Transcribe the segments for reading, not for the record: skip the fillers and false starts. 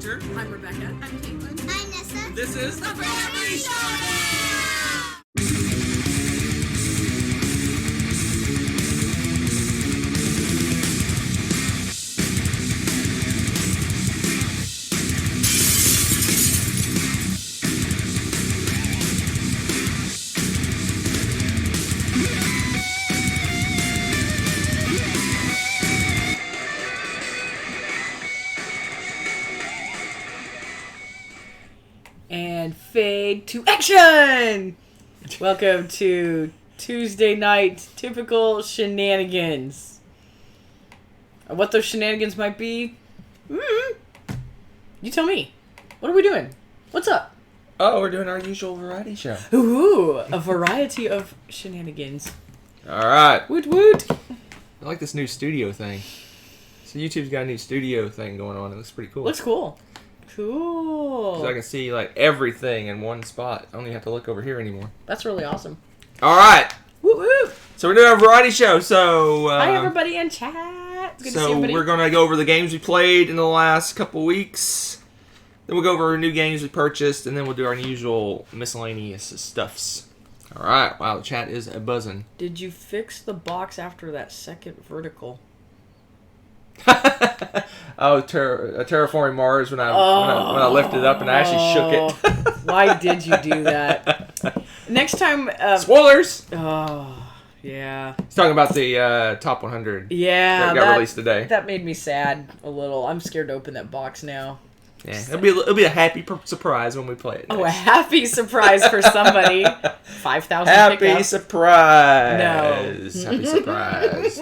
Hunter. I'm Rebecca. I'm Caitlin. I'm Nessa. This is the Family Showdown! And fade to action! Welcome to Tuesday night typical shenanigans. What those shenanigans might be? You tell me. What are we doing? What's up? Oh, we're doing our usual variety show. Ooh, a variety of shenanigans. Alright. Woot woot! I like this new studio thing. So YouTube's got a new studio thing going on. It looks pretty cool. Looks cool. Cool. So I can see like everything in one spot. I don't even have to look over here anymore. That's really awesome. Alright. Woot woot! So we're doing a variety show. So Hi everybody in chat. It's good to see everybody. We're gonna go over the games we played in the last couple weeks. Then we'll go over new games we purchased, and then we'll do our usual miscellaneous stuffs. Alright, wow, the chat is a buzzing. Did you fix the box after that second vertical? Oh, Terraforming Mars when I lifted it up and I actually shook it. Why did you do that? Next time... Spoilers! Oh, yeah. He's talking about the top 100 Yeah, that got released today. That made me sad a little. I'm scared to open that box now. Yeah, it'll be a happy surprise when we play it. Oh, a happy surprise for somebody. 5,000 Happy surprise! No. Happy surprise.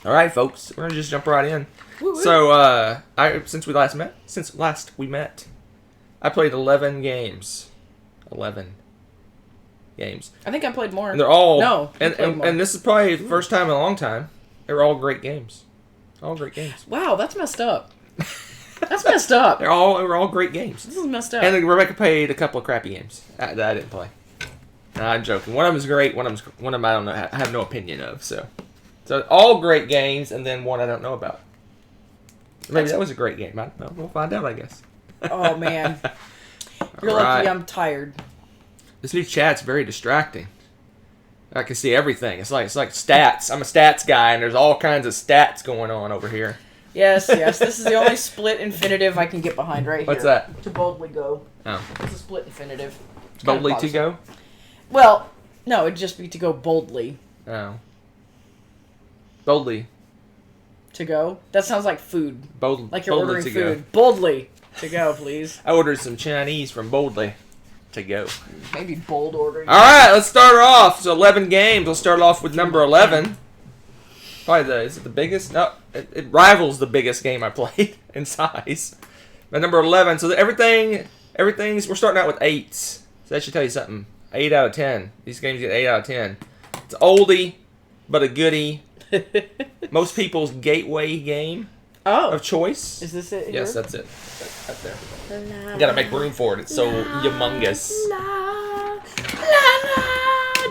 All right, folks, we're gonna just jump right in. Woo-woo. So, since last we met, I played 11 games. 11 games. I think I played more. And they're all No, and this is probably the first time in a long time. They were all great games. All great games. Wow, that's messed up. That's messed up. They were all great games. This is messed up. And then Rebecca played a couple of crappy games that I didn't play. No, I'm joking. One of them is great. One of them I don't know. I have no opinion of. So all great games, and then one I don't know about. Maybe that was a great game. We'll find out, I guess. Oh man, you're lucky I'm tired. This new chat's very distracting. I can see everything. It's like stats. I'm a stats guy, and there's all kinds of stats going on over here. Yes. This is the only split infinitive I can get behind right here. What's that? To boldly go. Oh. It's a split infinitive. Boldly to go? Well, no, it'd just be to go boldly. Oh. Boldly. To go? That sounds like food. Like you're ordering food. Go. Boldly to go, please. I ordered some Chinese from Boldly to go. Maybe bold ordering. All right, let's start off. So 11 games. We'll start off with number 11. Probably is it the biggest? No, it rivals the biggest game I played in size. But number 11. So everything's. We're starting out with 8s. So that should tell you something. 8 out of 10. These games get 8 out of 10. It's an oldie, but a goodie. Most people's gateway game of choice. Is this it? Yes, that's it. Right there. You gotta make room for it. It's so humongous.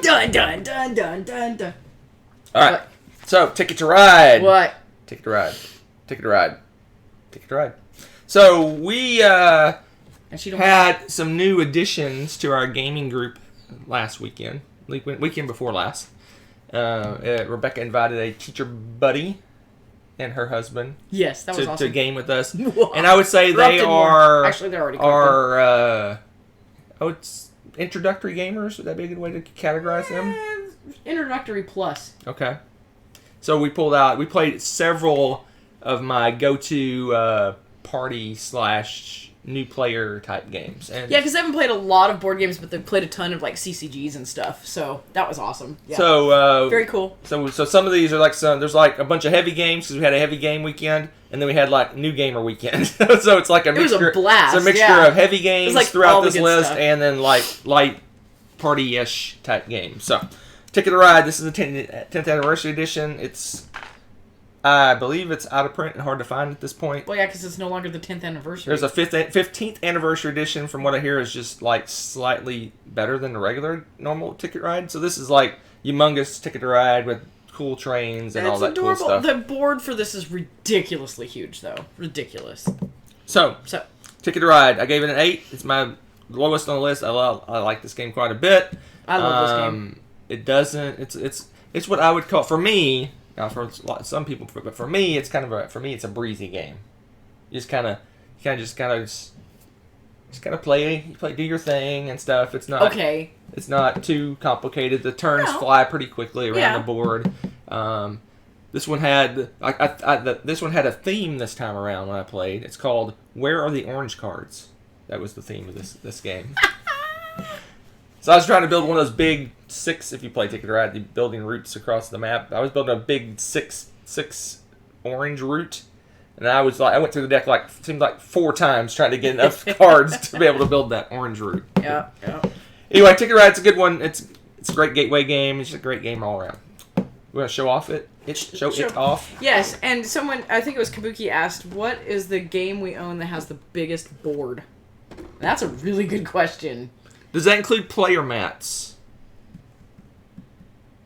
Dun dun dun dun dun dun. All right. So, Ticket to Ride. What? Ticket to Ride. Ticket to Ride. Ticket to Ride. So, we had some new additions to our gaming group last weekend. Weekend before last. Rebecca invited a teacher buddy and her husband. Yes, that was awesome. To game with us. And I would say they are... Actually, they're already it's introductory gamers. Would that be a good way to categorize them? Introductory plus. Okay. So we played several of my go-to party / new player type games. And yeah, because I haven't played a lot of board games, but they've played a ton of like CCGs and stuff. So that was awesome. Yeah. So very cool. So some of these are there's like a bunch of heavy games because we had a heavy game weekend, and then we had like new gamer weekend. So it's like a mixture. It was a blast. It's a mixture of heavy games throughout this list, stuff. and then like light party-ish type games. So Ticket to Ride. This is the 10th anniversary edition. I believe it's out of print and hard to find at this point. Well, yeah, because it's no longer the 10th anniversary. There's a 15th anniversary edition. From what I hear, is just like slightly better than the regular normal Ticket Ride. So this is like humongous Ticket to Ride with cool trains and all that adorable. Cool stuff. The board for this is ridiculously huge, though. Ridiculous. So, So, Ticket to Ride. I gave it an 8. It's my lowest on the list. I like this game quite a bit. I love this game. It doesn't. It's what I would call, for me. Now, for some people, but for me, it's it's a breezy game. You just kind of play, do your thing and stuff. It's not okay. It's not too complicated. The turns No. fly pretty quickly around Yeah. the board. This one had this one had a theme this time around when I played. It's called "Where Are the Orange Cards?" That was the theme of this game. So I was trying to build one of those big 6. If you play Ticket to Ride, the building routes across the map. I was building a big 6 orange route, and I went through the deck seemed like 4 times trying to get enough cards to be able to build that orange route. Yeah. Anyway, Ticket to Ride's a good one. It's a great gateway game. It's just a great game all around. We're gonna show off it. Show it off. Yes, and someone, I think it was Kabuki, asked, "What is the game we own that has the biggest board?" That's a really good question. Does that include player mats?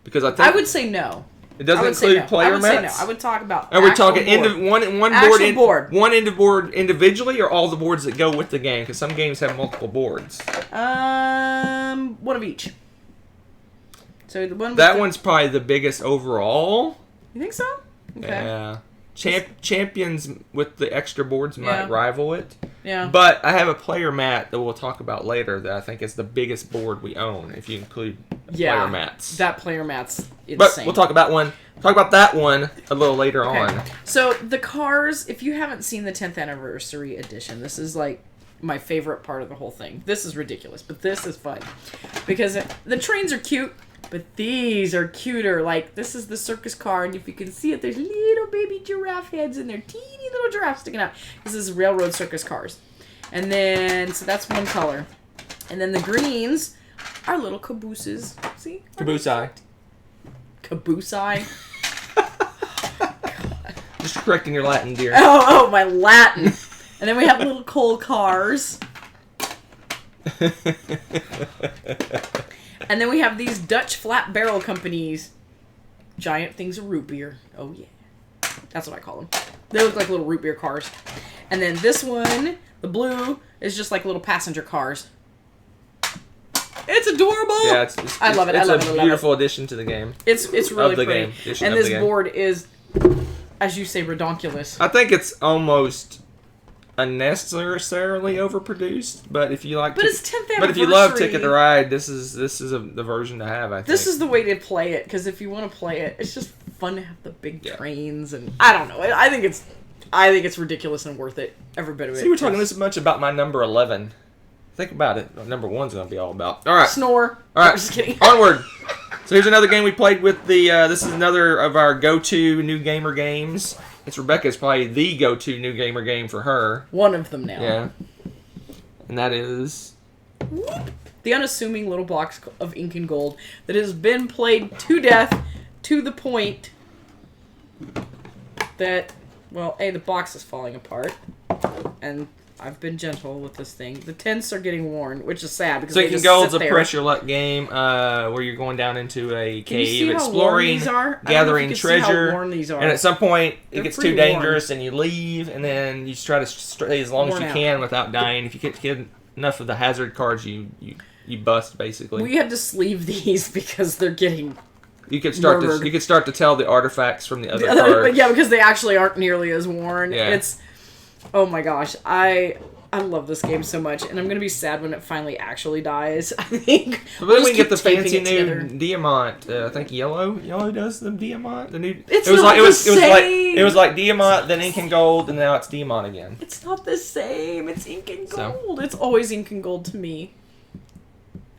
Because I think I would say no. it doesn't I would include say no. player I would say mats. no. I would talk about. Are we actual talking board. one Actual board, board. one board individually, or all the boards that go with the game? Because some games have multiple boards. One of each. So the one. That one's probably the biggest overall. You think so? Okay. Yeah. Champions with the extra boards might rival it. Yeah. But I have a player mat that we'll talk about later that I think is the biggest board we own if you include player mats. That player mat's insane. But we'll talk about that one a little later on. So the cars, if you haven't seen the 10th anniversary edition, this is like my favorite part of the whole thing. This is ridiculous, but this is fun. Because the trains are cute, but these are cuter. Like, this is the circus car, and if you can see it, there's little baby giraffe heads and they're teeny little giraffes sticking out. This is railroad circus cars. And then, so that's one color. And then the greens are little cabooses. See? Caboosei. Caboosei? Just correcting your Latin, dear. Oh, my Latin. And then we have little coal cars. And then we have these Dutch flat barrel companies. Giant things of root beer. Oh, yeah. That's what I call them. They look like little root beer cars. And then this one, the blue, is just like little passenger cars. It's adorable. Yeah, I love it. It's I love a it. beautiful addition to the game. It's really the pretty. game. Edition And of this the game. board is, as you say, redonkulous. I think it's almost unnecessarily overproduced, but if you like, But it's 10th anniversary. But if you love Ticket to Ride, this is the version to have. I think This is the way to play it, because if you want to play it, it's just fun to have the big trains, and I don't know. I think it's ridiculous and worth it. Every bit of it. See, we're talking this much about my number 11. Think about it. What number 1's going to be all about. All right. Snore. All right. No, just kidding. Onward. So here's another game we played with the. This is another of our go-to new gamer games. It's Rebecca's probably the go-to new gamer game for her. One of them now. Yeah. And that is the unassuming little box of Incan Gold that has been played to death, to the point that, well, the box is falling apart, and I've been gentle with this thing. The tents are getting worn, which is sad because Incan Gold's a pressure luck game where you're going down into a cave, exploring, gathering treasure, and at some point it gets too dangerous and you leave, and then you try to stay as long as you can without dying. If you get enough of the hazard cards, you bust basically. We had to sleeve these because they're getting. You could start to tell the artifacts from the other cards. Yeah, because they actually aren't nearly as worn. Yeah. It's. Oh my gosh, I love this game so much, and I'm gonna be sad when it finally actually dies. I think. But then we get the fancy new Diamant. I think Yellow does the Diamant. The new. It was like Diamant, then Incan Gold, and now it's Diamant again. It's not the same. It's Incan Gold. It's always Incan Gold to me.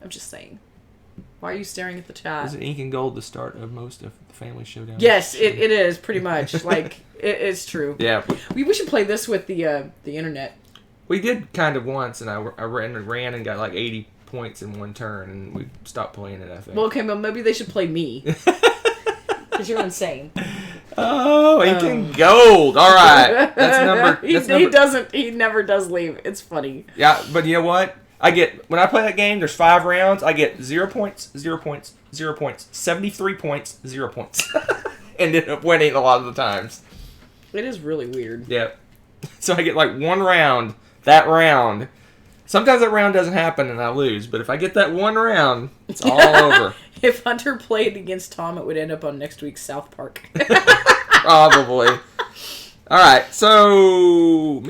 I'm just saying. Why are you staring at the chat? Isn't Incan Gold the start of most of the Family Showdown? Yes, it is pretty much. Like it's true. Yeah. We should play this with the internet. We did kind of once, and I ran and got like 80 points in one turn, and we stopped playing it. I think. Well, okay, but maybe they should play me. Because you're insane. Oh, Incan Gold. All right, that's number. He never does leave. It's funny. Yeah, but you know what? When I play that game, there's 5 rounds. I get 0 points, 0 points, 0 points, 73 points, 0 points, and end up winning a lot of the times. It is really weird. Yeah. So I get like one round, that round. Sometimes that round doesn't happen and I lose, but if I get that one round, it's all over. If Hunter played against Tom, it would end up on next week's South Park. Probably. All right, so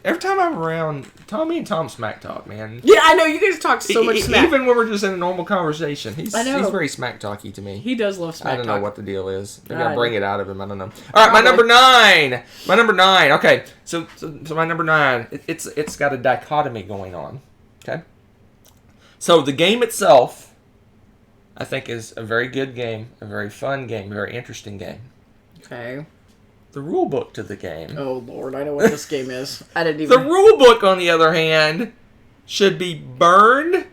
every time I'm around, me and Tom smack talk, man. Yeah, I know, you guys talk so much smack. Even when we're just in a normal conversation, he's very smack talky to me. He does love smack talk. I don't know what the deal is. Maybe I'll bring it out of him. I don't know. All right, my number 9. My number 9. Okay, so my number 9. It's got a dichotomy going on. Okay, so the game itself, I think, is a very good game, a very fun game, a very interesting game. Okay. The rule book to the game. Oh Lord, I know what this game is. I didn't even. The rule book, on the other hand, should be burned,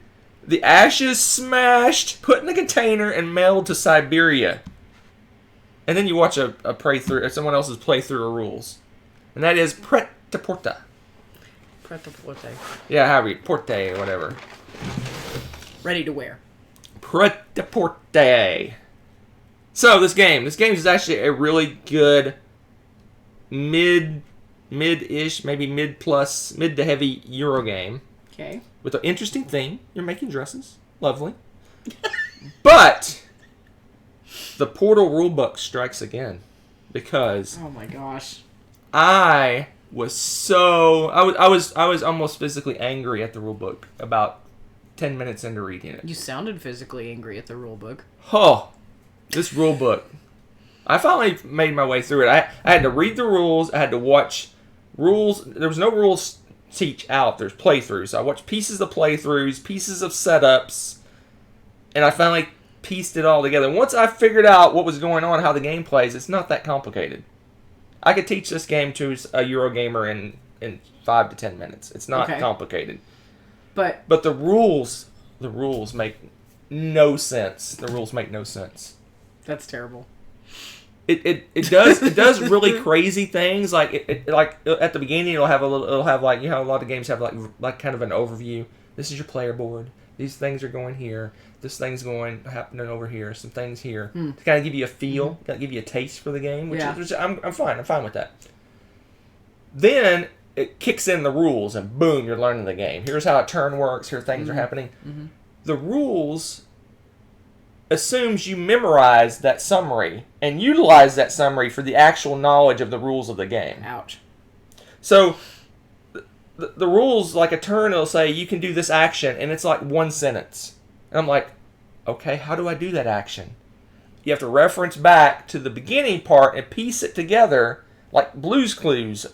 the ashes smashed, put in a container, and mailed to Siberia. And then you watch a playthrough, or someone else's playthrough of rules, and that is Pret-a-Porter. Pret-a-Porter. Yeah, however you Porte or whatever. Ready to wear. Pret-a-Porter. So this game is actually a really good mid-ish, maybe mid to heavy Euro game. Okay. With an interesting theme. You're making dresses. Lovely. But the Portal rulebook strikes again. Because oh my gosh. I was almost physically angry at the rulebook about 10 minutes into reading it. You sounded physically angry at the rulebook. Oh, this rulebook. I finally made my way through it. I had to read the rules. I had to watch rules. There was no rules teach out. There's playthroughs. So I watched pieces of playthroughs, pieces of setups, and I finally pieced it all together. Once I figured out what was going on, how the game plays, it's not that complicated. I could teach this game to a Eurogamer in 5 to 10 minutes. It's not complicated. But the rules make no sense. The rules make no sense. That's terrible. It does really crazy things, like like at the beginning it'll have a lot of games have like kind of an overview. This is your player board. These things are going here. This thing's happening over here. Some things here to kind of give you a feel, kind of give you a taste for the game. Which I'm fine. I'm fine with that. Then it kicks in the rules, and boom, you're learning the game. Here's how a turn works. Here things are happening. Mm-hmm. The rules assumes you memorize that summary and utilize that summary for the actual knowledge of the rules of the game. Ouch. So the rules, like a turn, it'll say you can do this action, and it's like one sentence. And I'm like, okay, how do I do that action? You have to reference back to the beginning part and piece it together like Blue's Clues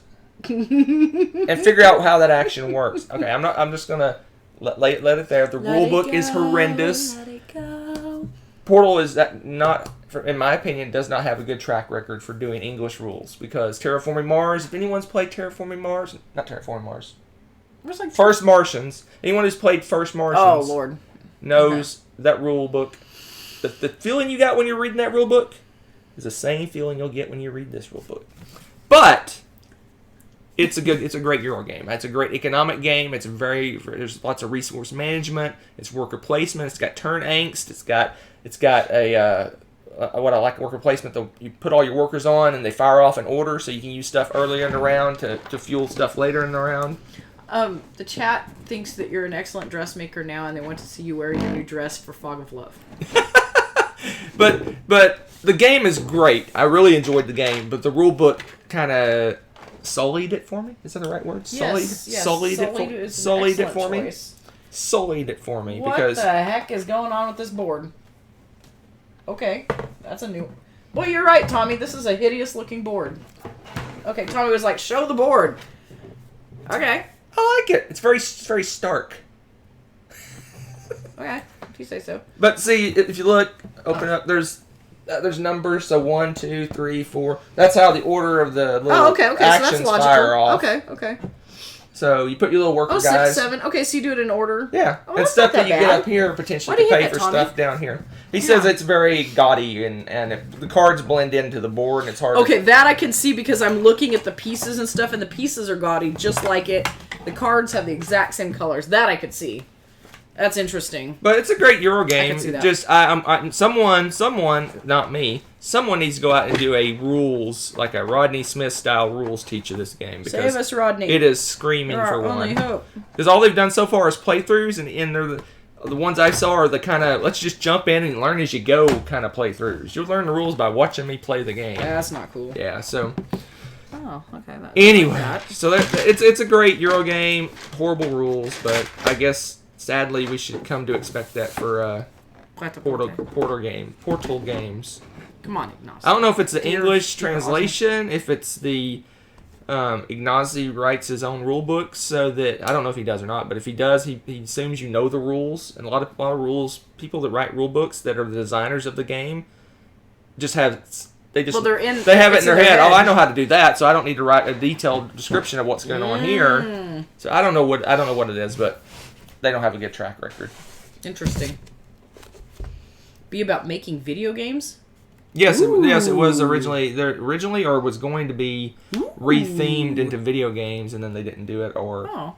and figure out how that action works. Okay, I'm just gonna let it there. The rule book is horrendous. Let it go. Portal is in my opinion, does not have a good track record for doing English rules, because Terraforming Mars, if anyone's played Terraforming Mars, not Terraforming Mars, First Martians, anyone who's played First Martians, oh Lord, knows that rule book. The feeling you got when you're reading that rule book is the same feeling you'll get when you read this rule book. But it's a great Euro game. It's a great economic game. There's lots of resource management. It's worker placement. It's got turn angst. It's got a what I like worker placement. You put all your workers on and they fire off in order, so you can use stuff earlier in the round to fuel stuff later in the round. The chat thinks that you're an excellent dressmaker now, and they want to see you wearing your new dress for Fog of Love. But the game is great. I really enjoyed the game, but the rule book kind of sullied it for me. Is that the right word? Yes. Sullied it for me. Sullied it for me. What because the heck is going on with this board? Okay, that's a new... Well, you're right, Tommy. This is a hideous looking board. Okay, Tommy was like, show the board. Okay. I like it. It's very stark. Okay, if you say so. But see, if you look, open up, there's numbers, so 1, 2, 3, 4. That's how the order of the little actions so that's fire off. Okay. So you put your little worker guys. 6, 7. Okay, so you do it in order. Yeah, and stuff that you get up here potentially to pay for stuff down here. He says it's very gaudy, and the cards blend into the board, and it's hard. Okay, that I can see because I'm looking at the pieces and stuff, and the pieces are gaudy just like it. The cards have the exact same colors. That I could see. That's interesting. But it's a great Euro game. see that. Just someone, not me. Someone needs to go out and do a rules, like a Rodney Smith style rules teach of this game, because Save us, Rodney. it is screaming You're for our only one. hope. Because all they've done so far is playthroughs, and they're the ones I saw are the kind of let's just jump in and learn as you go kind of playthroughs. You'll learn the rules by watching me play the game. Yeah, that's not cool. Yeah, so Oh, okay. anyway, so it's a great Euro game. Horrible rules, but I guess sadly we should come to expect that for Portal games. Come on, Ignacy. I don't know if it's the Dear- English dear translation, if it's the Ignacy writes his own rule book, so that I don't know if he does or not, but if he does, he assumes you know the rules, and a lot of rules. People that write rule books that are the designers of the game just have they have it in their head. Oh, I know how to do that, so I don't need to write a detailed description of what's going on here. So I don't know what it is, but they don't have a good track record. Interesting. Be about making video games? Yes, it was originally or was going to be rethemed into video games, and then they didn't do it, or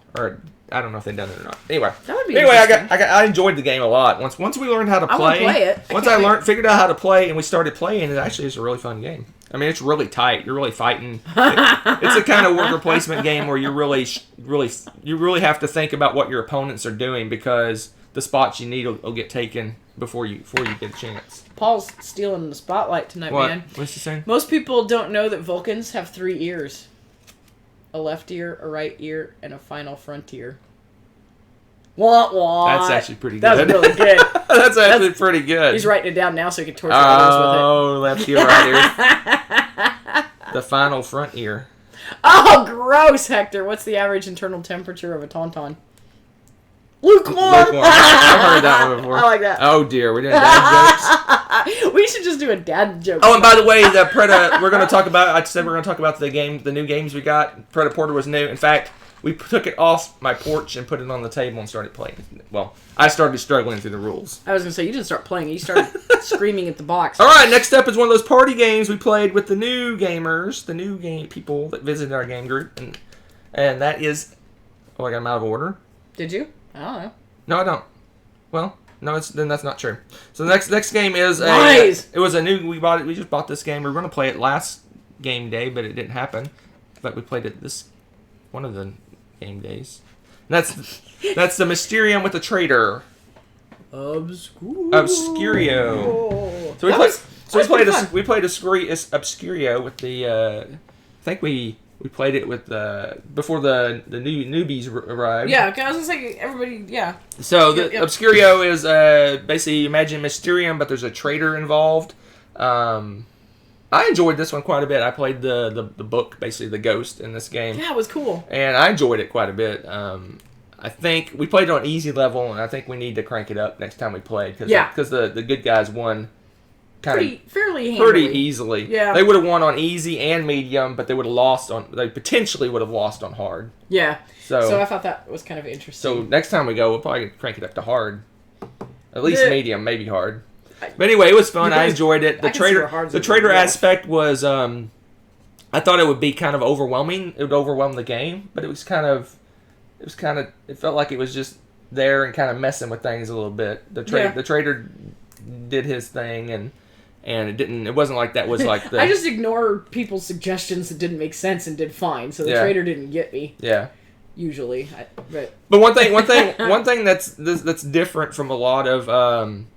I don't know if they've done it or not. Anyway, that would be I enjoyed the game a lot. Once we learned how to play, I want to play it. Once I figured out how to play, and we started playing, it actually is a really fun game. I mean, it's really tight. You're really fighting. It's a kind of worker placement game where you really have to think about what your opponents are doing, because the spots you need will get taken before you get a chance. Paul's stealing the spotlight tonight, man. What's he saying? Most people don't know that Vulcans have 3 ears. A left ear, a right ear, and a final front ear. Wah, wah. That's actually pretty good. That's really good. That's actually pretty good. He's writing it down now so he can torture others with it. Oh, left ear, right ear. The final front ear. Oh, gross, Hector. What's the average internal temperature of a tauntaun? Lukewarm. I've heard that one before. I like that. Oh dear, we're doing dad jokes. We should just do a dad joke. Oh, and by the way, we're going to talk about. I said we're going to talk about the new games we got. Pret-a-Porter was new. In fact, we took it off my porch and put it on the table and started playing. Well, I started struggling through the rules. I was going to say, you didn't start playing. You started screaming at the box. All right, next up is one of those party games we played with the new gamers, the new game people that visited our game group, and that is. Oh, I got them out of order. Did you? I don't know. No, I don't. Well, no, then that's not true. So the next game is Nice. It was a new. We just bought this game. We were going to play it last game day, but it didn't happen. But we played it this one of the game days. And that's the Mysterium with the Traitor. Obscurio. So we played Obscurio with the. I think we played it with before the new newbies arrived. Yeah, because I was gonna say everybody. Yeah. So the Obscurio is basically imagine Mysterium, but there's a traitor involved. I enjoyed this one quite a bit. I played the book, basically the ghost in this game. Yeah, it was cool. And I enjoyed it quite a bit. I think we played it on easy level, and I think we need to crank it up next time we play, because the good guys won. Fairly easily. Yeah. They would have won on easy and medium, but they potentially would have lost on hard. Yeah. So I thought that was kind of interesting. So next time we go, we'll probably crank it up to hard. At least medium, maybe hard. But anyway, it was fun. I enjoyed it. The traitor aspect was I thought it would be kind of overwhelming. It would overwhelm the game, but it felt like it was just there and kind of messing with things a little bit. The traitor did his thing, and it wasn't like that was like the... I just ignored people's suggestions that didn't make sense and did fine, so the traitor didn't get me. Yeah. Usually. But one thing that's different from a lot of...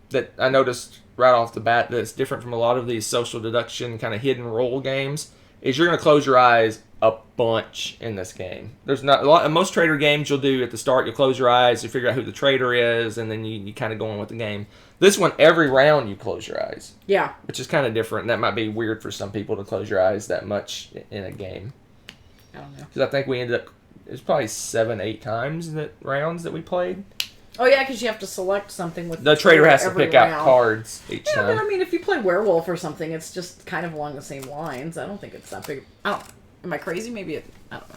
that I noticed right off the bat that's different from a lot of these social deduction kind of hidden role games is you're going to close your eyes a bunch in this game. There's not a lot. Most traitor games you'll do at the start, you'll close your eyes, you figure out who the traitor is, and then you kind of go on with the game. This one, every round you close your eyes. Yeah. Which is kind of different. That might be weird for some people to close your eyes that much in a game. I don't know. Because I think we ended up, it was probably 7-8 times rounds that we played. Oh yeah, because you have to select something with the traitor has to pick out cards each time. Yeah, but I mean, if you play werewolf or something, it's just kind of along the same lines. I don't think it's that big. Am I crazy? Maybe I don't know.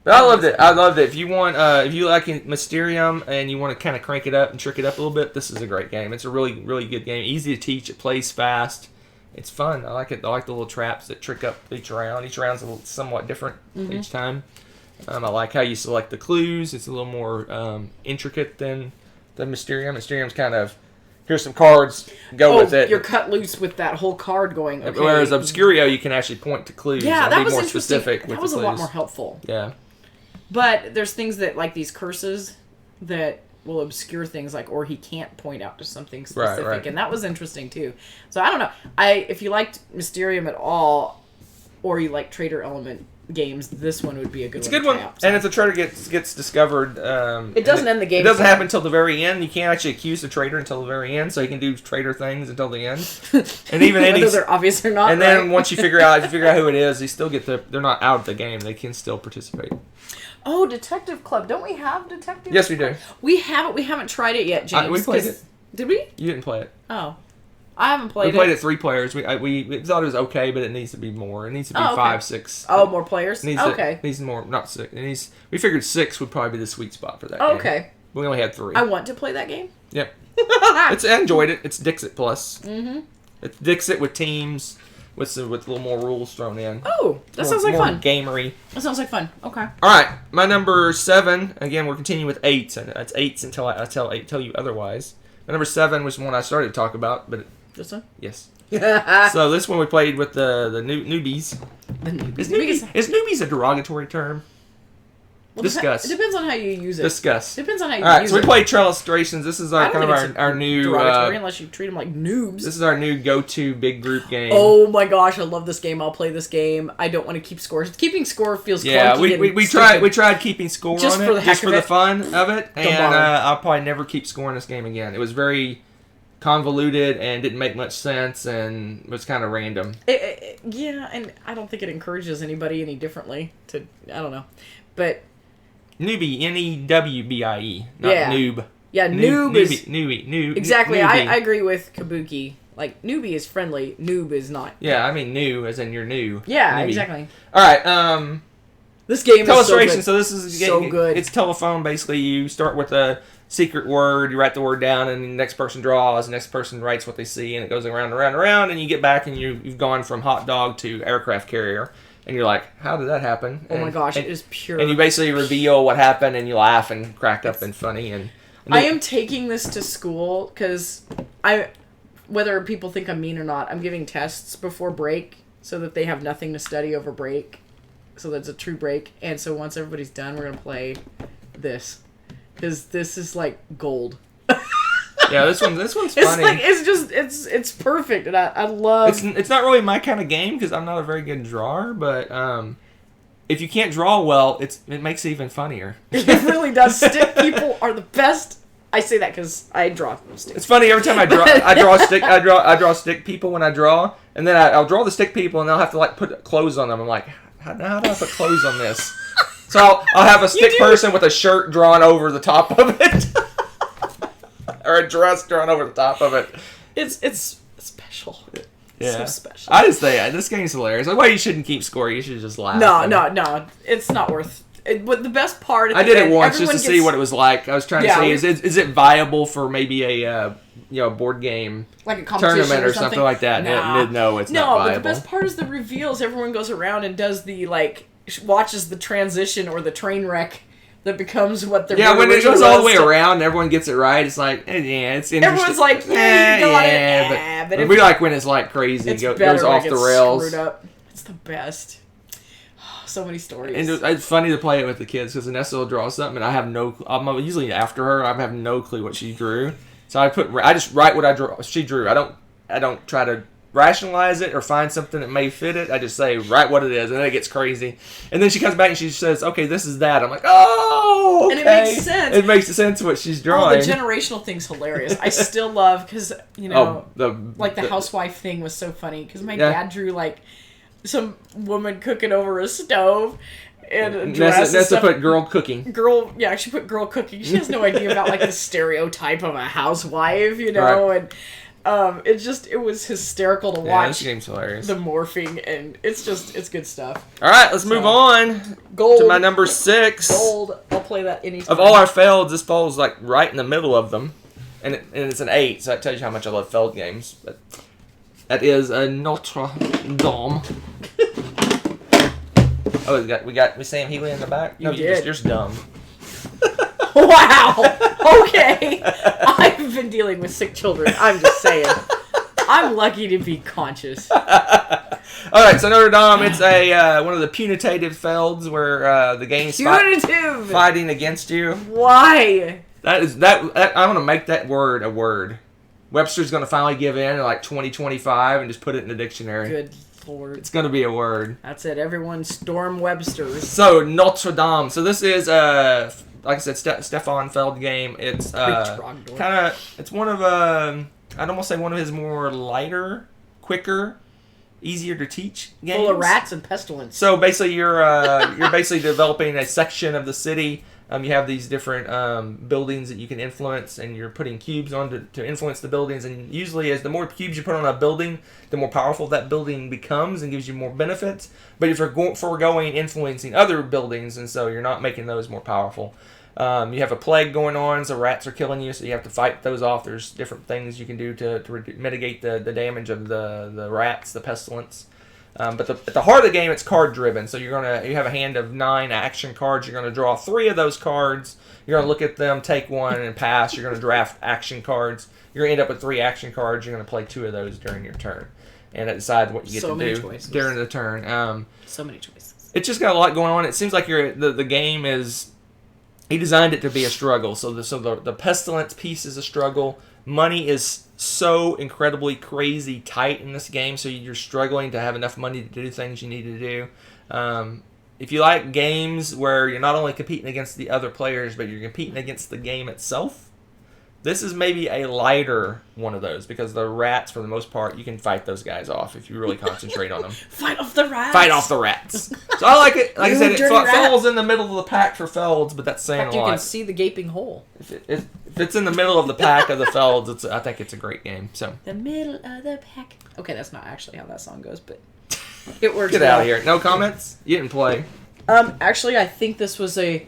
But I loved it. If you want, if you like Mysterium and you want to kind of crank it up and trick it up a little bit, this is a great game. It's a really, really good game. Easy to teach. It plays fast. It's fun. I like it. I like the little traps that trick up each round. Each round's somewhat different each time. I like how you select the clues. It's a little more intricate than the Mysterium. Mysterium's kind of, here's some cards, go with it. You're cut loose with that whole card going, okay. Whereas Obscurio, you can actually point to clues. Yeah, and that be was more interesting. specific with That was the a lot clues. more helpful. Yeah. But there's things that, like these curses, that will obscure things, like, or he can't point out to something specific, right. and that was interesting too. So I don't know. If you liked Mysterium at all, or you like Trader Element games, this one would be a good It's a one. good one, Out, so. and if the traitor gets discovered, It doesn't end the game. It doesn't happen until the very end. You can't actually accuse the traitor until the very end, so you can do traitor things until the end. And even whether they're obvious or not. and then right? once you figure out who it is, they still get they're not out of the game. They can still participate. Oh, Detective Club. Don't we have Detective? Yes, we do. We haven't. We haven't tried it yet, James. We played 'cause- it. Did we? You didn't play it. Oh, I haven't played it. We played it 3 players. We thought it was okay, but it needs to be more. It needs to be Oh, okay. 5, 6. Oh, more players. It needs Okay. needs more, not 6. We figured 6 would probably be the sweet spot for that. Oh, game. okay. We only had 3. I want to play that game. Yep. I enjoyed it. It's Dixit Plus. Mm-hmm. It's Dixit with teams with a little more rules thrown in. Oh, that More- sounds like more fun. Gamery. That sounds like fun. Okay. All right, my number 7. Again, we're continuing with 8s, and it's 8s until I tell you otherwise. My number 7 was one I started to talk about, but This one. yes. The So this one we played with the newbies. newbies. Is newbies a derogatory term? Well, Discuss. It depends on how you use it. Discuss. Depends on how you All right, use so we it. played Trail Illustrations. This is I our don't kind of think it's our new. derogatory unless you treat them like noobs. This is our new go-to big group game. Oh my gosh, I love this game. I'll play this game. I don't want to keep scores. Keeping score feels yeah, clunky we and tried stupid. keeping score Just on for it the heck just of for the it. fun of it, and bother. I'll probably never keep scoring this game again. It was very convoluted and didn't make much sense and was kind of random. Yeah, and I don't think it encourages anybody any differently to, I don't know. But, Newbie, N-E-W-B-I-E, not Yeah. noob. yeah, noob is... Noob. Exactly, Newbie. I agree with Kabuki. Like, newbie is friendly, noob is not. Yeah, I mean new, as in you're new. Yeah, Newbie. exactly. All right, This game is so illustration. good. So this is So good. It's telephone. Basically, you start with a secret word. You write the word down, and the next person draws. The next person writes what they see, and it goes around and around and around. And you get back, and you've gone from hot dog to aircraft carrier. And you're like, how did that happen? Oh my And- gosh, and, it is pure. And you basically reveal what happened, and you laugh and crack up and funny. And I am taking this to school because whether people think I'm mean or not, I'm giving tests before break so that they have nothing to study over break. So that's a true break. And so once everybody's done, we're going to play this. Because this is like gold. yeah, this one's It's funny. like, it's perfect. And I love... It's not really my kind of game because I'm not a very good drawer, but if you can't draw well, it makes it even funnier. It really does. Stick people are the best. I say that because I draw sticks. It's funny every time I draw stick people when I draw, and then I'll draw the stick people, and they'll have to like put clothes on them. I'm like, how do I put clothes on this? So I'll have a stick person with a shirt drawn over the top of it, or a dress drawn over the top of it. It's special. Yeah, So special. I just say this game's hilarious. Like, why you shouldn't keep score? You should just laugh. No. It's not worth. But the best part. I did it once just to see what it was like. I was trying to see is it viable for maybe a board game like a competition tournament or something like that. Nah. No, it's not No, viable. but the best part is the reveals. Everyone goes around and does the watches the transition or the train wreck that becomes what they're. Yeah, when it goes all the way around, and everyone gets it right. It's like, yeah, it's interesting. Everyone's like, yeah, you got it. But we like when it's like crazy, it's goes better when off it the gets rails. screwed up. It's the best. So many stories. And it's funny to play it with the kids because Vanessa will draw something, and I have no. I'm usually after her. I have no clue what she drew, so I just write what I draw. She drew. I don't try to rationalize it or find something that may fit it. I just say write what it is, and then it gets crazy. And then she comes back and she says, "Okay, this is that." I'm like, "Oh, okay." And it makes sense. It makes sense what she's Oh, drawing. the generational thing's hilarious. I still love because the housewife thing was so funny because my dad drew like some woman cooking over a stove and a dress. Nessa put girl cooking. She put girl cooking. She has no idea about like the stereotype of a housewife, right. And it was hysterical to watch. This game's hilarious. The morphing, and it's good stuff. All right, let's move on Gold to my number 6. Gold. I'll play that anytime. Of all our Felds, this falls like right in the middle of them, and it's an 8. So that tells you how much I love Feld games. But that is a Notre Dame. Oh, we got Sam Healy in the back. No, you're just dumb. Wow. Okay. I've been dealing with sick children. I'm just saying. I'm lucky to be conscious. All right, so Notre Dame, it's a one of the punitive felds where the game's Punitive. fighting against you. Why? That I'm gonna make that word a word. Webster's gonna finally give in like 2025 and just put it in the dictionary. Good Lord. It's gonna be a word. That's it. Everyone storm Webster's. So Notre Dame. So this is like I said, Stefan Feld game. It's it's one of I'd almost say one of his more lighter, quicker, easier to teach games. Full of rats and pestilence. So basically, you're basically developing a section of the city. You have these different buildings that you can influence, and you're putting cubes on to influence the buildings. And usually, as the more cubes you put on a building, the more powerful that building becomes and gives you more benefits. But if you're foregoing influencing other buildings, and so you're not making those more powerful. You have a plague going on, so rats are killing you, so you have to fight those off. There's different things you can do to mitigate the damage of the rats, the pestilence. But at the heart of the game, it's card driven. So you have a hand of 9 action cards. You're gonna draw 3 of those cards. You're gonna look at them, take one, and pass. You're gonna draft action cards. You're gonna end up with 3 action cards. You're gonna play 2 of those during your turn, and decide what you get to do during the turn. So many choices. It's just got a lot going on. It seems like the game is. He designed it to be a struggle. So the pestilence piece is a struggle. Money is so incredibly crazy tight in this game, so you're struggling to have enough money to do things you need to do. If you like games where you're not only competing against the other players, but you're competing against the game itself, this is maybe a lighter one of those, because the rats, for the most part, you can fight those guys off if you really concentrate on them. Fight off the rats! Fight off the rats! So I like it. Like I said, it rat. falls in the middle of the pack for Felds, but that's saying a lot. You can see the gaping hole. If it's in the middle of the pack of the Felds, I think it's a great game. So the middle of the pack. Okay, that's not actually how that song goes, but it works. Get out of here. No comments? You didn't play. Actually, I think this was a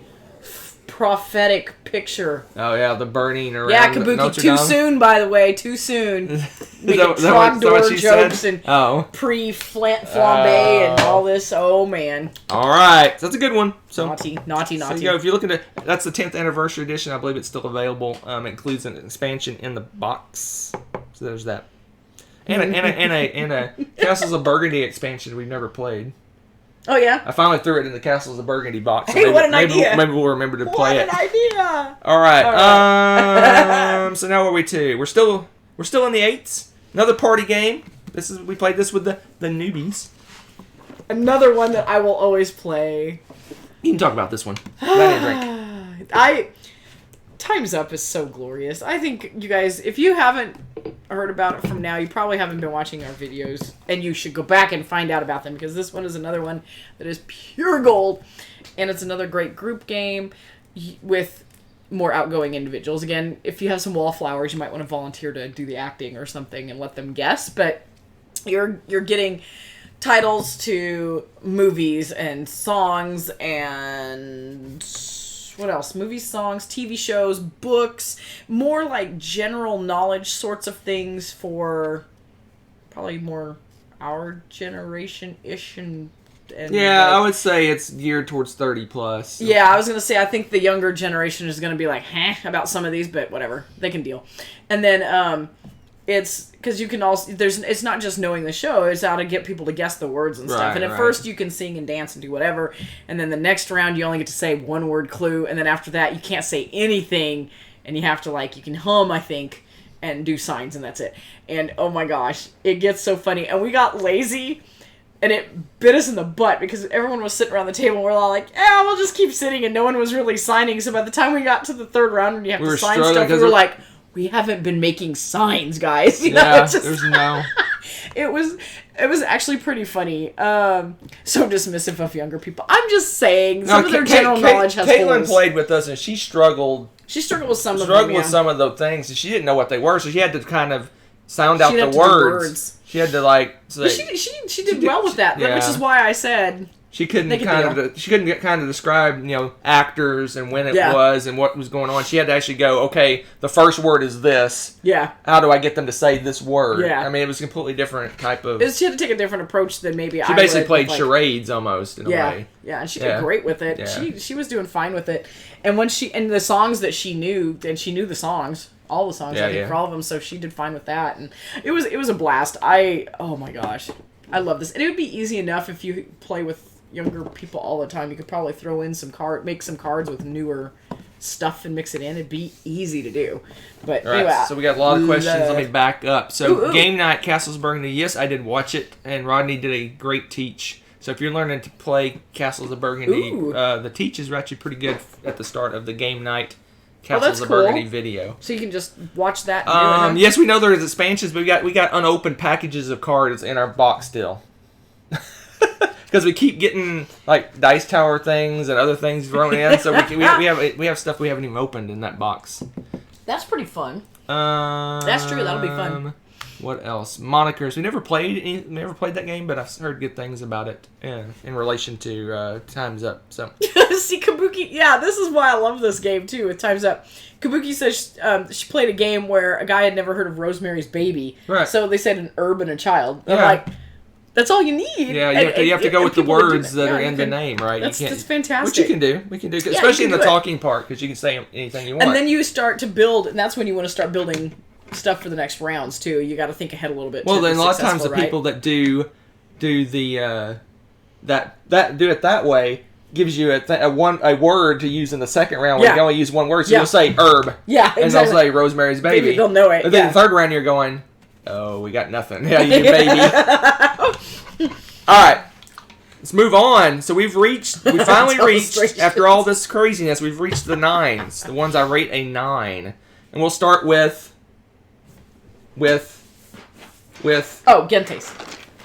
prophetic picture. Oh yeah, the burning around. Yeah, Kabuki. Notre Too Dame. soon, by the way. Too soon. Making Is that what trogdor she jokes said? and Oh. pre-flambe and all this. Oh man. All right, so that's a good one. So Naughty. So you go, if you're looking to, that's the 10th anniversary edition. I believe it's still available. It includes an expansion in the box. So there's that. And a Castles of Burgundy expansion we've never played. Oh yeah. I finally threw it in the Castles of Burgundy box. So Hey, what an idea! Maybe we'll remember to play it. What an idea! All right. All right. So now where are we to? We're still in the 8s. Another party game. We played this with the newbies. Another one that I will always play. You can talk about this one. That ain't drink. Time's Up is so glorious. I think you guys, if you haven't heard about it from now, you probably haven't been watching our videos, and you should go back and find out about them, because this one is another one that is pure gold, and it's another great group game with more outgoing individuals. Again, if you have some wallflowers, you might want to volunteer to do the acting or something and let them guess, but you're getting titles to movies and songs and what else? Movies, songs, TV shows, books, more like general knowledge sorts of things for probably more our generation-ish and Yeah, like, I would say it's geared towards 30 plus. So. Yeah, I was going to say, I think the younger generation is going to be like, about some of these, but whatever. They can deal. And then, it's because you can also, it's not just knowing the show, it's how to get people to guess the words and stuff. Right, and at first you can sing and dance and do whatever. And then the next round you only get to say one word clue. And then after that you can't say anything. And you have to you can hum, I think, and do signs, and that's it. And oh my gosh, it gets so funny. And we got lazy. And it bit us in the butt because everyone was sitting around the table and we're all like, we'll just keep sitting, and no one was really signing. So by the time we got to the third round and you have to sign stuff, we were like, we haven't been making signs, guys. You know, there's no... It was actually pretty funny. So dismissive of younger people. I'm just saying, some of their general knowledge has Caitlin holes. played with us, and she struggled. She struggled with some of them, Struggled with some of the things, and she didn't know what they were, so she had to kind of sound out the words. She had to But she did well with that, which is why I said She couldn't They could kind of describe, actors and when it Yeah. was and what was going on. She had to actually go, okay, the first word is this. Yeah. How do I get them to say this word? Yeah. I mean, it was a completely different type of... She had to take a different approach than maybe She basically played charades almost, in a way. Yeah, and she did great with it. Yeah. She was doing fine with it. And when the songs that she knew, and she knew the songs, all the songs, I think, for all of them, so she did fine with that. And it was a blast. Oh my gosh. I love this. And it would be easy enough if you play with younger people all the time. You could probably throw in make some cards with newer stuff and mix it in. It'd be easy to do. But All right, anyway, so we got a lot of questions. Let me back up. So, Ooh. Game Night, Castles of Burgundy. Yes, I did watch it, and Rodney did a great teach. So if you're learning to play Castles of Burgundy, the teaches are actually pretty good at the start of the Game Night Castles of Burgundy video. So you can just watch that and do it, Yes, we know there's expansions, but we got unopened packages of cards in our box still. Because we keep getting like dice tower things and other things thrown in, so we have stuff we haven't even opened in that box. That's pretty fun. That's true. That'll be fun. What else? Monikers. We never played that game, but I've heard good things about it in relation to Time's Up. So see, Kabuki. Yeah, this is why I love this game too. With Time's Up, Kabuki says she played a game where a guy had never heard of Rosemary's Baby. Right. So they said an herb and a child. I'm Yeah. like, that's all you need. Yeah, you have to go with the words that are in the name, right? That's you can't, fantastic. Which you can do. We can do, especially in the talking part, because you can say anything you want. And then you start to build, and that's when you want to start building stuff for the next rounds too. You got to think ahead a little bit. Well, to then be a lot of times the successful, people that do the do it that way gives you a word to use in the second round. Where you can only use one word, so you'll say herb. Yeah, exactly. And they'll say Rosemary's Baby. Maybe they'll know it. But then the third round, you're going, oh, we got nothing. Yeah, you do baby. All right. Let's move on. So we finally reached, after all this craziness, we've reached the 9s. The ones I rate a 9. And we'll start with... Oh, Gentes.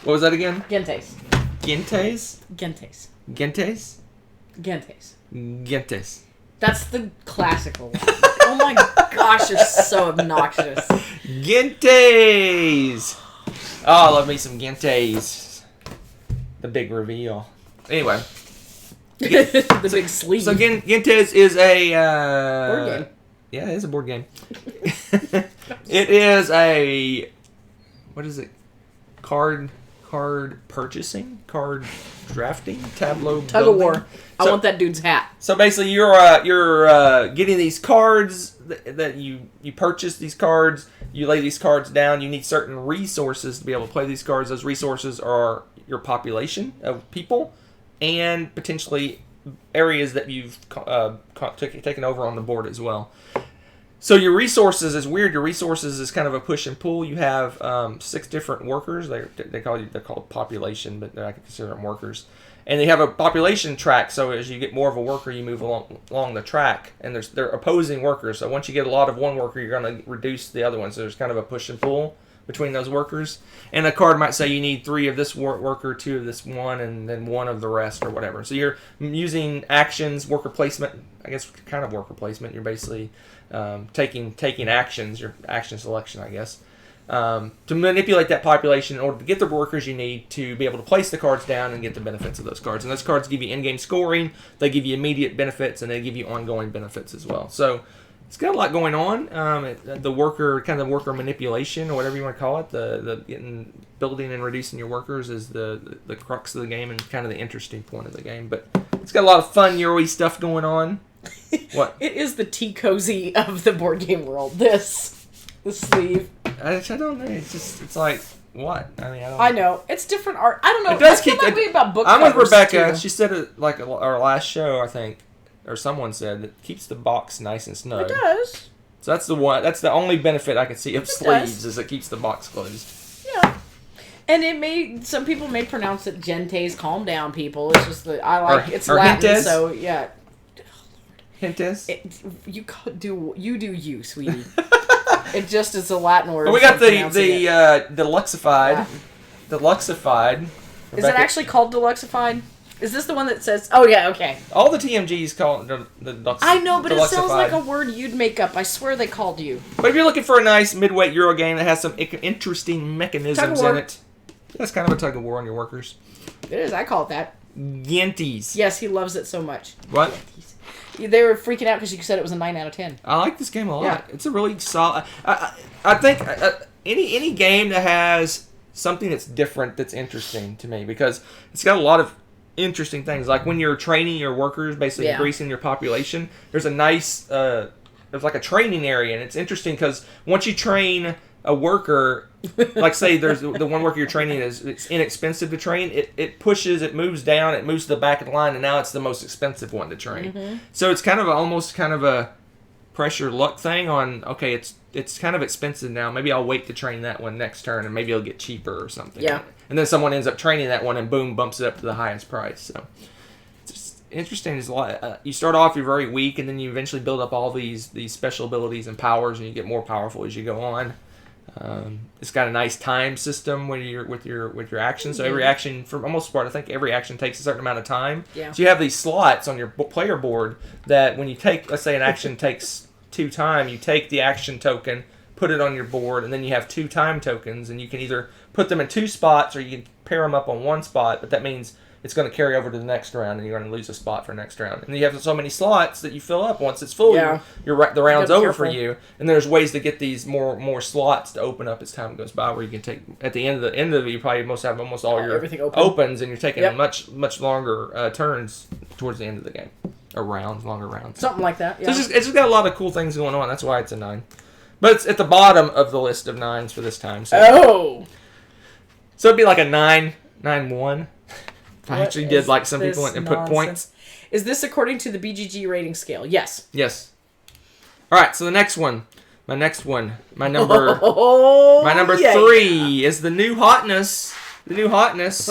What was that again? Gentes. Gentes? Gentes. Gentes? Gentes. Gentes. That's the classical one. Oh my gosh, you're so obnoxious. Gentes! Oh, I love me some Gentes. The big reveal. Anyway. The big sleeve. So Gentes is a... board game. Yeah, it is a board game. It is a... What is it? Card purchasing? Card drafting? Tableau Tug of building? war. I want that dude's hat. So basically, you're getting these cards that you purchase these cards. You lay these cards down. You need certain resources to be able to play these cards. Those resources are your population of people and potentially areas that you've taken over on the board as well. So your resources is weird. Your resources is kind of a push and pull. You have 6 different workers. They're called population, but I can consider them workers. And they have a population track. So as you get more of a worker, you move along the track. And they're opposing workers. So once you get a lot of one worker, you're going to reduce the other one. So there's kind of a push and pull between those workers. And a card might say you need 3 of this worker, 2 of this one, and then 1 of the rest or whatever. So you're using actions, worker placement. I guess kind of worker placement. You're basically taking actions, your action selection, I guess, to manipulate that population in order to get the workers you need to be able to place the cards down and get the benefits of those cards. And those cards give you in-game scoring, they give you immediate benefits, and they give you ongoing benefits as well. So it's got a lot going on. The worker manipulation, or whatever you want to call it, the building and reducing your workers is the crux of the game and kind of the interesting point of the game. But it's got a lot of fun Euro-y stuff going on. What? It is the tea cozy of the board game world. The sleeve. I don't know. It's like what? I mean, I know it's different art. I don't know. It does I feel keep that way about book I'm with covers, Rebecca. too. She said it like our last show, I think, or someone said it keeps the box nice and snug. It does. So that's the one. That's the only benefit I can see of sleeves does. is it keeps the box closed. Yeah. And some people may pronounce it Gentes. Calm down, people. It's just that I like it's or Latin, Gentes. so yeah. Gentes. You do you, sweetie. It just is a Latin word. Well, we got so the pronouncing it. deluxified. Yeah. Deluxified. Is it actually called Deluxified? Is this the one that says? Oh yeah, okay. All the TMGs call it the Deluxified. I know, but it sounds like a word you'd make up. I swear they called you. But if you're looking for a nice midweight Euro game that has some interesting mechanisms in it, that's kind of a tug of war on your workers. It is. I call it that. Gentes. Yes, he loves it so much. What? They were freaking out because you said it was a 9 out of 10. I like this game a lot. Yeah. It's a really solid. I think any game that has something that's different, that's interesting to me, because it's got a lot of interesting things. Like when you're training your workers, basically increasing your population. There's a nice there's like a training area, and it's interesting because once you train a worker, like say there's the one worker you're training it's inexpensive to train, it moves down, it moves to the back of the line, and now it's the most expensive one to train. Mm-hmm. So it's kind of almost kind of a pressure luck thing on, okay, it's kind of expensive now, maybe I'll wait to train that one next turn and maybe it'll get cheaper or something. Yeah. And then someone ends up training that one and boom, bumps it up to the highest price. So it's just interesting. There's a lot. You start off, you're very weak, and then you eventually build up all these special abilities and powers, and you get more powerful as you go on. It's got a nice time system when you're with your actions. So every action, for most part, I think every action takes a certain amount of time. Yeah. So you have these slots on your player board that when you take, let's say an action takes 2 time, you take the action token, put it on your board, and then you have 2 time tokens, and you can either put them in 2 spots or you can pair them up on 1 spot. But that means it's going to carry over to the next round, and you're going to lose a spot for next round. And you have so many slots that you fill up. Once it's full, the round's over for you. And there's ways to get these more slots to open up as time goes by, where you can take at the end of it, you probably have almost all your everything opens, and you're taking much longer turns towards the end of the game, or longer rounds, something like that. Yeah. So it's just got a lot of cool things going on. That's why it's a 9, but it's at the bottom of the list of 9s for this time. So so it'd be like a 9-1. I actually did, like some people went and put points. Is this according to the BGG rating scale? Yes. Yes. All right, so the next one. My number 3 is the new hotness. The new hotness.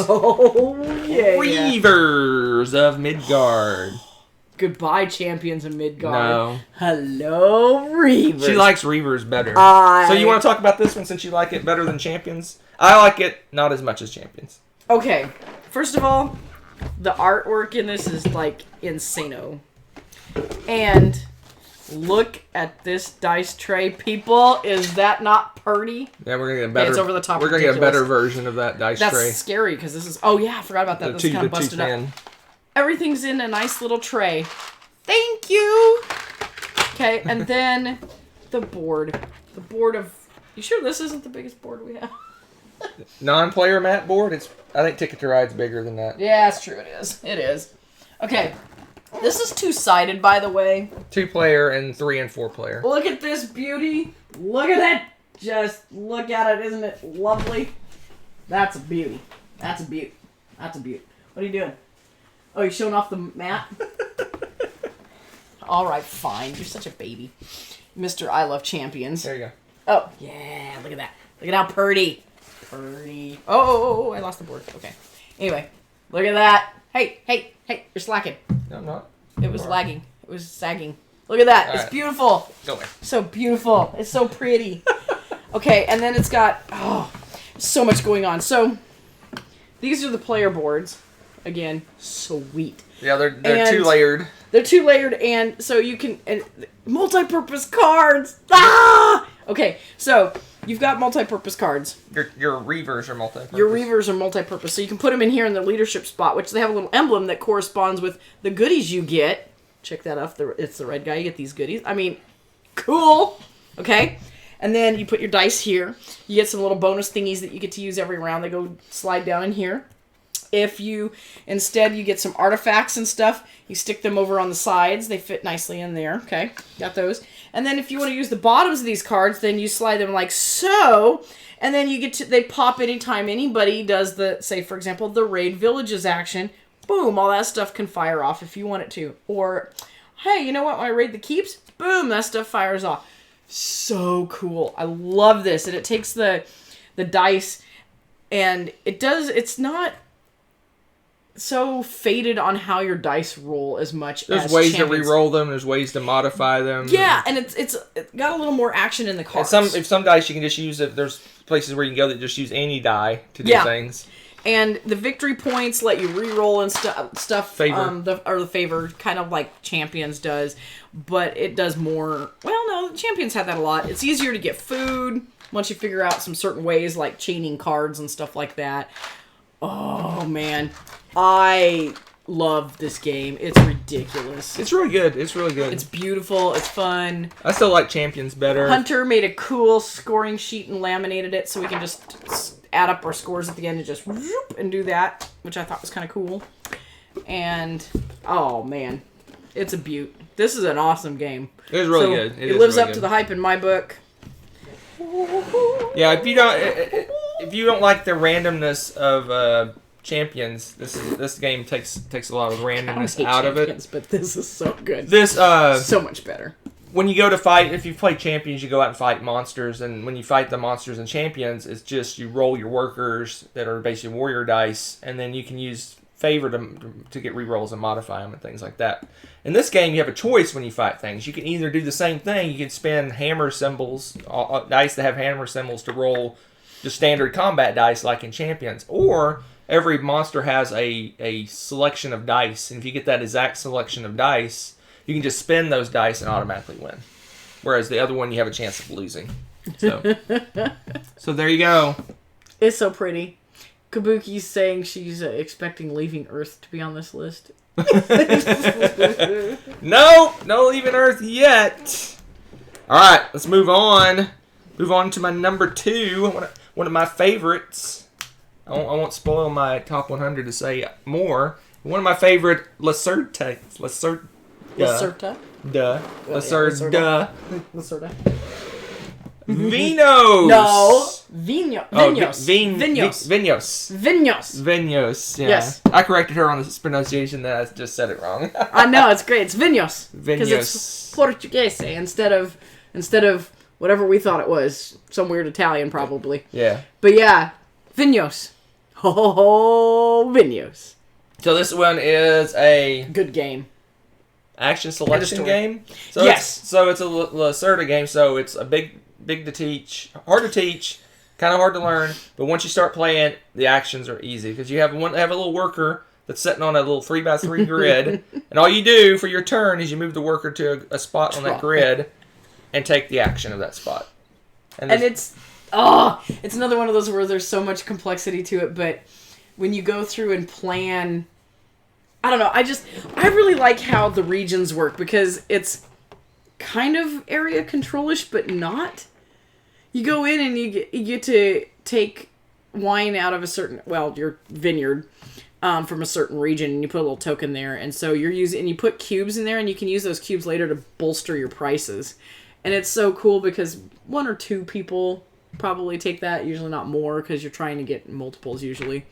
Reavers of Midgard. Goodbye, champions of Midgard. No. Hello, Reavers. She likes Reavers better. So you want to talk about this one since you like it better than Champions? I like it not as much as Champions. Okay. First of all, the artwork in this is like insano. And look at this dice tray, people. Is that not pretty? Yeah, we're gonna get a better. It's over the top. We're gonna get a better version of that dice tray. That's scary because this is. Oh yeah, I forgot about that. This is kind of busted up. Everything's in a nice little tray. Thank you. Okay, and then the board. The board of. You sure this isn't the biggest board we have? Non-player mat board. I think Ticket to Ride's bigger than that. Yeah, that's true. It is. It is. Okay. This is 2-sided, by the way. 2-player and 3 and 4-player. Look at this beauty. Look at it. Just look at it. Isn't it lovely? That's a beauty. That's a beauty. That's a beauty. What are you doing? Oh, you're showing off the mat? All right, fine. You're such a baby. Mr. I Love Champions. There you go. Oh, yeah. Look at that. Look at how pretty. Pretty. Oh, I lost the board. Okay. Anyway, look at that. Hey, you're slacking. No, I'm not. It was lagging. It was sagging. Look at that. It's beautiful. Go away. So beautiful. It's so pretty. Okay, and then it's got, so much going on. So, these are the player boards. Again, sweet. Yeah, they're 2-layered. They're 2-layered, and so you can, multi-purpose cards. Ah! Okay, so you've got multi-purpose cards. Your Reavers are multi-purpose. Your Reavers are multi-purpose. So you can put them in here in the leadership spot, which they have a little emblem that corresponds with the goodies you get. Check that off. It's the red guy. You get these goodies. I mean, cool. Okay? And then you put your dice here. You get some little bonus thingies that you get to use every round. They go slide down in here. If you get some artifacts and stuff, you stick them over on the sides. They fit nicely in there. Okay, got those. And then if you want to use the bottoms of these cards, then you slide them like so. And then they pop anytime anybody does say for example, the Raid Villages action. Boom, all that stuff can fire off if you want it to. Or, hey, you know what? When I raid the keeps, boom, that stuff fires off. So cool. I love this. And it takes the dice, and it's not so faded on how your dice roll as much. There's ways to re-roll them. There's ways to modify them. Yeah, and it's got a little more action in the cards. If some dice you can just use it. There's places where you can go that just use any die to do things. And the victory points let you re-roll and stuff. Favor. The favor, kind of like Champions does, but it does more. Well, no, Champions have that a lot. It's easier to get food once you figure out some certain ways, like chaining cards and stuff like that. Oh man. I love this game. It's ridiculous. It's really good. It's really good. It's beautiful. It's fun. I still like Champions better. Hunter made a cool scoring sheet and laminated it so we can just add up our scores at the end and just whoop and do that, which I thought was kind of cool. And, oh man, it's a beaut. This is an awesome game. It is really good. It lives up to the hype in my book. Yeah, if you don't like the randomness of Champions, this game takes a lot of randomness out of it. But this is so good. This so much better. When you go to fight, if you play Champions, you go out and fight monsters, and when you fight the monsters in Champions, it's just you roll your workers that are basically warrior dice, and then you can use favor to get rerolls and modify them and things like that. In this game, you have a choice when you fight things. You can either do the same thing. You can spend hammer symbols, dice that have hammer symbols to roll just standard combat dice like in Champions, or every monster has a selection of dice, and if you get that exact selection of dice, you can just spin those dice and automatically win. Whereas the other one, you have a chance of losing. So, so there you go. It's so pretty. Kabuki's saying she's expecting Leaving Earth to be on this list. No leaving Earth yet. All right, let's move on. Move on to my number 2. One of my favorites. I won't spoil my top 100 to say more. One of my favorite Lacerda. Lacerda? Lacerda. Lacerda. Vinhos. No. Vinhos. Vinhos. Vinhos. Yeah. Yes. I corrected her on the pronunciation that I just said it wrong. I know, it's great. It's Vinhos. Because Vinhos. it's Portuguese instead of whatever we thought it was. Some weird Italian, probably. Yeah. But yeah, Vinhos. Ho, Vinhos. So this one is a Good game. action selection game. So Yes. It's a Lacerda game, so it's a big to teach, hard to teach, kind of hard to learn. But once you start playing, the actions are easy because you have a little worker that's sitting on a little 3x3 grid, and all you do for your turn is you move the worker to a spot on that grid and take the action of that spot. And it's another one of those where there's so much complexity to it, but when you go through and plan, I don't know, I really like how the regions work because it's kind of area control-ish, but not. You go in and you get to take wine out of your vineyard from a certain region, and you put a little token there, and so you put cubes in there, and you can use those cubes later to bolster your prices. And it's so cool because 1 or 2 people probably take that, usually not more, because you're trying to get multiples usually.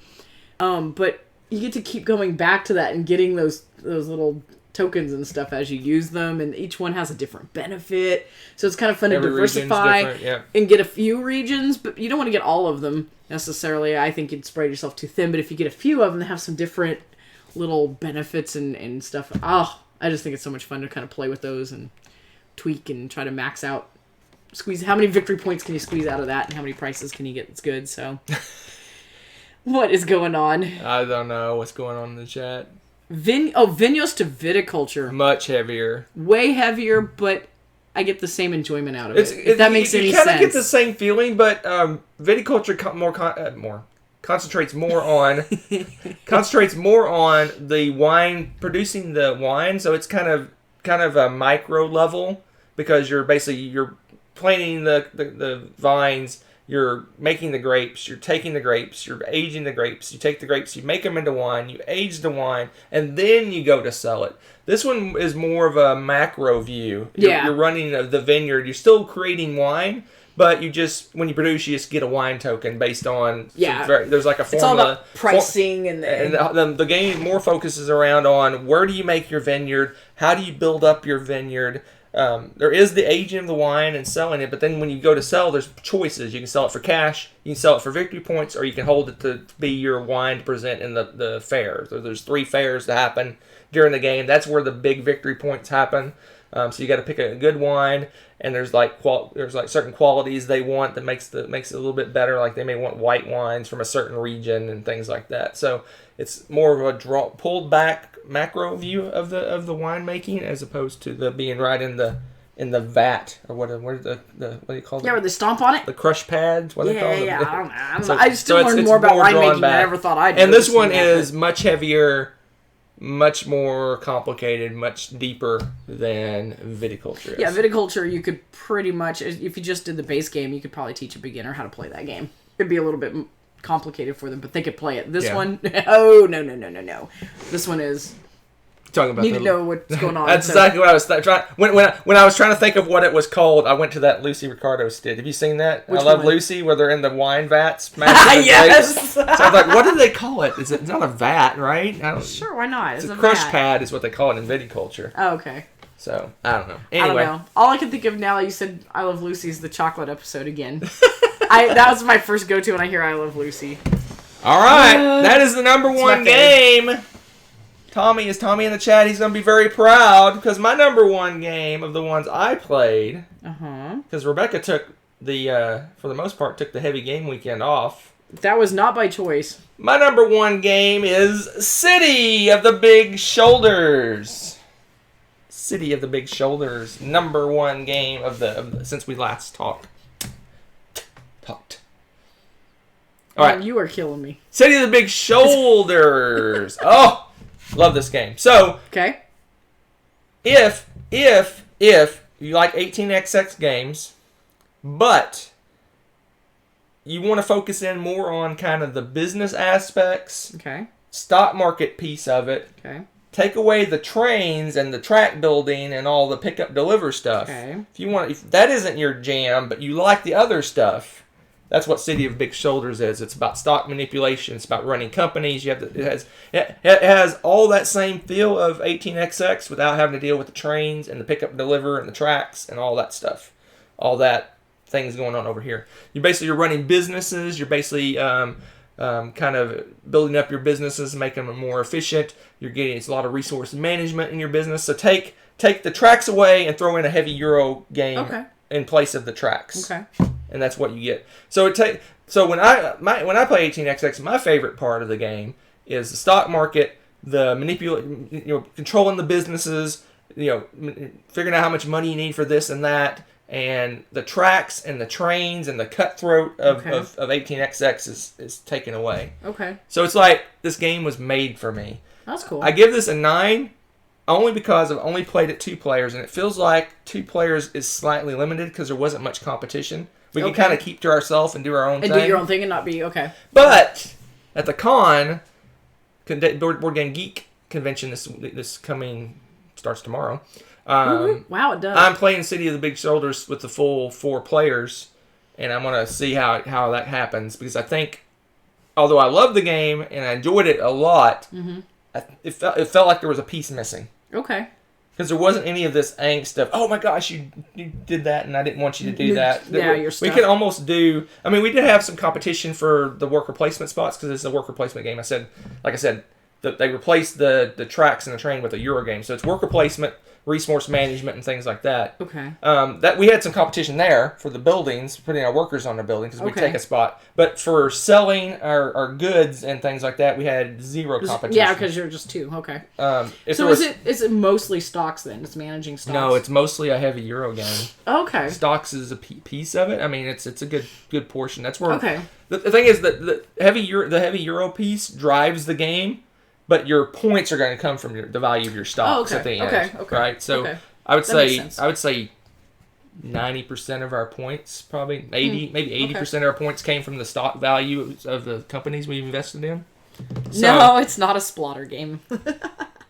But you get to keep going back to that and getting those little tokens and stuff as you use them, and each one has a different benefit. So it's kind of fun to diversify and get a few regions, but you don't want to get all of them necessarily. I think you'd spread yourself too thin, but if you get a few of them that have some different little benefits and stuff, I just think it's so much fun to kind of play with those and tweak and try to max out, squeeze how many victory points can you squeeze out of that and how many prices can you get that's good. So what is going on? I don't know what's going on in the chat. Vinhos to viticulture. Much heavier. Way heavier, but I get the same enjoyment out of it. If that makes any sense. You kind of get the same feeling, but viticulture concentrates more on the wine, producing the wine. So it's kind of a micro level because you're planting the vines. You're making the grapes, you're taking the grapes, you're aging the grapes, you take the grapes, you make them into wine, you age the wine, and then you go to sell it. This one is more of a macro view. You're running the vineyard, you're still creating wine, but when you produce, you just get a wine token based on, there's like a formula. It's all about pricing and the game more focuses around on where do you make your vineyard, how do you build up your vineyard. There is the aging of the wine and selling it, but then when you go to sell, there's choices. You can sell it for cash, you can sell it for victory points, or you can hold it to be your wine to present in the fairs. So there's 3 fairs that happen during the game. That's where the big victory points happen. So you got to pick a good wine, and there's like certain qualities they want that makes it a little bit better. Like they may want white wines from a certain region and things like that. So it's more of a pulled back macro view of the winemaking as opposed to the being right in the in the vat or what do you call it? Yeah, where they stomp on it. The crush pads. What do they call them? Yeah. I don't know. So- I still so learned it's more about more wine drawn making than I back. ever thought I'd. And this one notice. is much heavier, much more complicated, much deeper than viticulture is. Yeah, viticulture. You could pretty much, if you just did the base game, you could probably teach a beginner how to play that game. It'd be a little bit complicated for them, but they could play it. This one, oh no. This one is. Talking about Need to know what's going on. That's exactly what I was trying. When I was trying to think of what it was called, I went to that Lucy Ricardo's did. Have you seen that? Which I Love one? Lucy, where they're in the wine vats. Yes. So I was like, what do they call it? It's not a vat, right? I don't, Sure, why not? It's a crush pad, is what they call it in viticulture. Oh, okay. So I don't know. Anyway, I don't know. All I can think of now that you said I Love Lucy is the chocolate episode again. That was my first go-to when I hear I Love Lucy. all right, that is the number one my game. Tommy in the chat. He's going to be very proud because my number one game of the ones I played, because Rebecca took for the most part, took the heavy game weekend off. That was not by choice. My number one game is City of the Big Shoulders. City of the Big Shoulders, number one game of the since we last talked. All right, You are killing me. City of the Big Shoulders. Oh. Love this game. So, Okay. if you like 18xx games, but you want to focus in more on kind of the business aspects, Okay. stock market piece of it, Okay. take away the trains and the track building and all the pick up deliver stuff. Okay. If that isn't your jam, but you like the other stuff, that's what City of Big Shoulders is. It's about stock manipulation. It's about running companies. It has all that same feel of 18xx without having to deal with the trains and the pick up and deliver and the tracks and all that stuff. All that things going on over here. You're running businesses. You're basically kind of building up your businesses, making them more efficient. It's a lot of resource management in your business. So take the tracks away and throw in a heavy Euro game in place of the tracks. Okay. And that's what you get. So when I play 18xx, my favorite part of the game is the stock market, the controlling the businesses, figuring out how much money you need for this and that, and the tracks and the trains and the cutthroat of 18xx is taken away. Okay. So it's like this game was made for me. That's cool. I give this a 9 only because I've only played it 2 players, and it feels like 2 players is slightly limited because there wasn't much competition. We can kind of keep to ourselves and do our own thing. And do your own thing and not be, okay. But at the con, Board Game Geek convention this coming, starts tomorrow. Wow, it does. I'm playing City of the Big Shoulders with the full 4 players, and I'm going to see how that happens, because I think, although I love the game and I enjoyed it a lot, it felt like there was a piece missing. Okay. Because there wasn't any of this angst of, oh my gosh, you did that and I didn't want you to do that. Yeah, we could almost do, we did have some competition for the worker placement spots because it's a worker placement game. Like I said, they replaced the tracks and the train with a Euro game. So it's worker placement, resource management, and things like that. Okay. That we had some competition there for the buildings, putting our workers on the building because we take a spot. But for selling our goods and things like that, we had 0 competition. Yeah, because you're just 2. Okay. So is it mostly stocks then? It's managing stocks? No, it's mostly a heavy Euro game. Okay. Stocks is a piece of it. It's a good portion. That's where. Okay. The thing is that the heavy Euro piece drives the game. But your points are going to come from the value of your stocks at the end, right? So I would say 90% of our points, probably maybe 80% of our points came from the stock value of the companies we've invested in. So, no, it's not a Splotter game.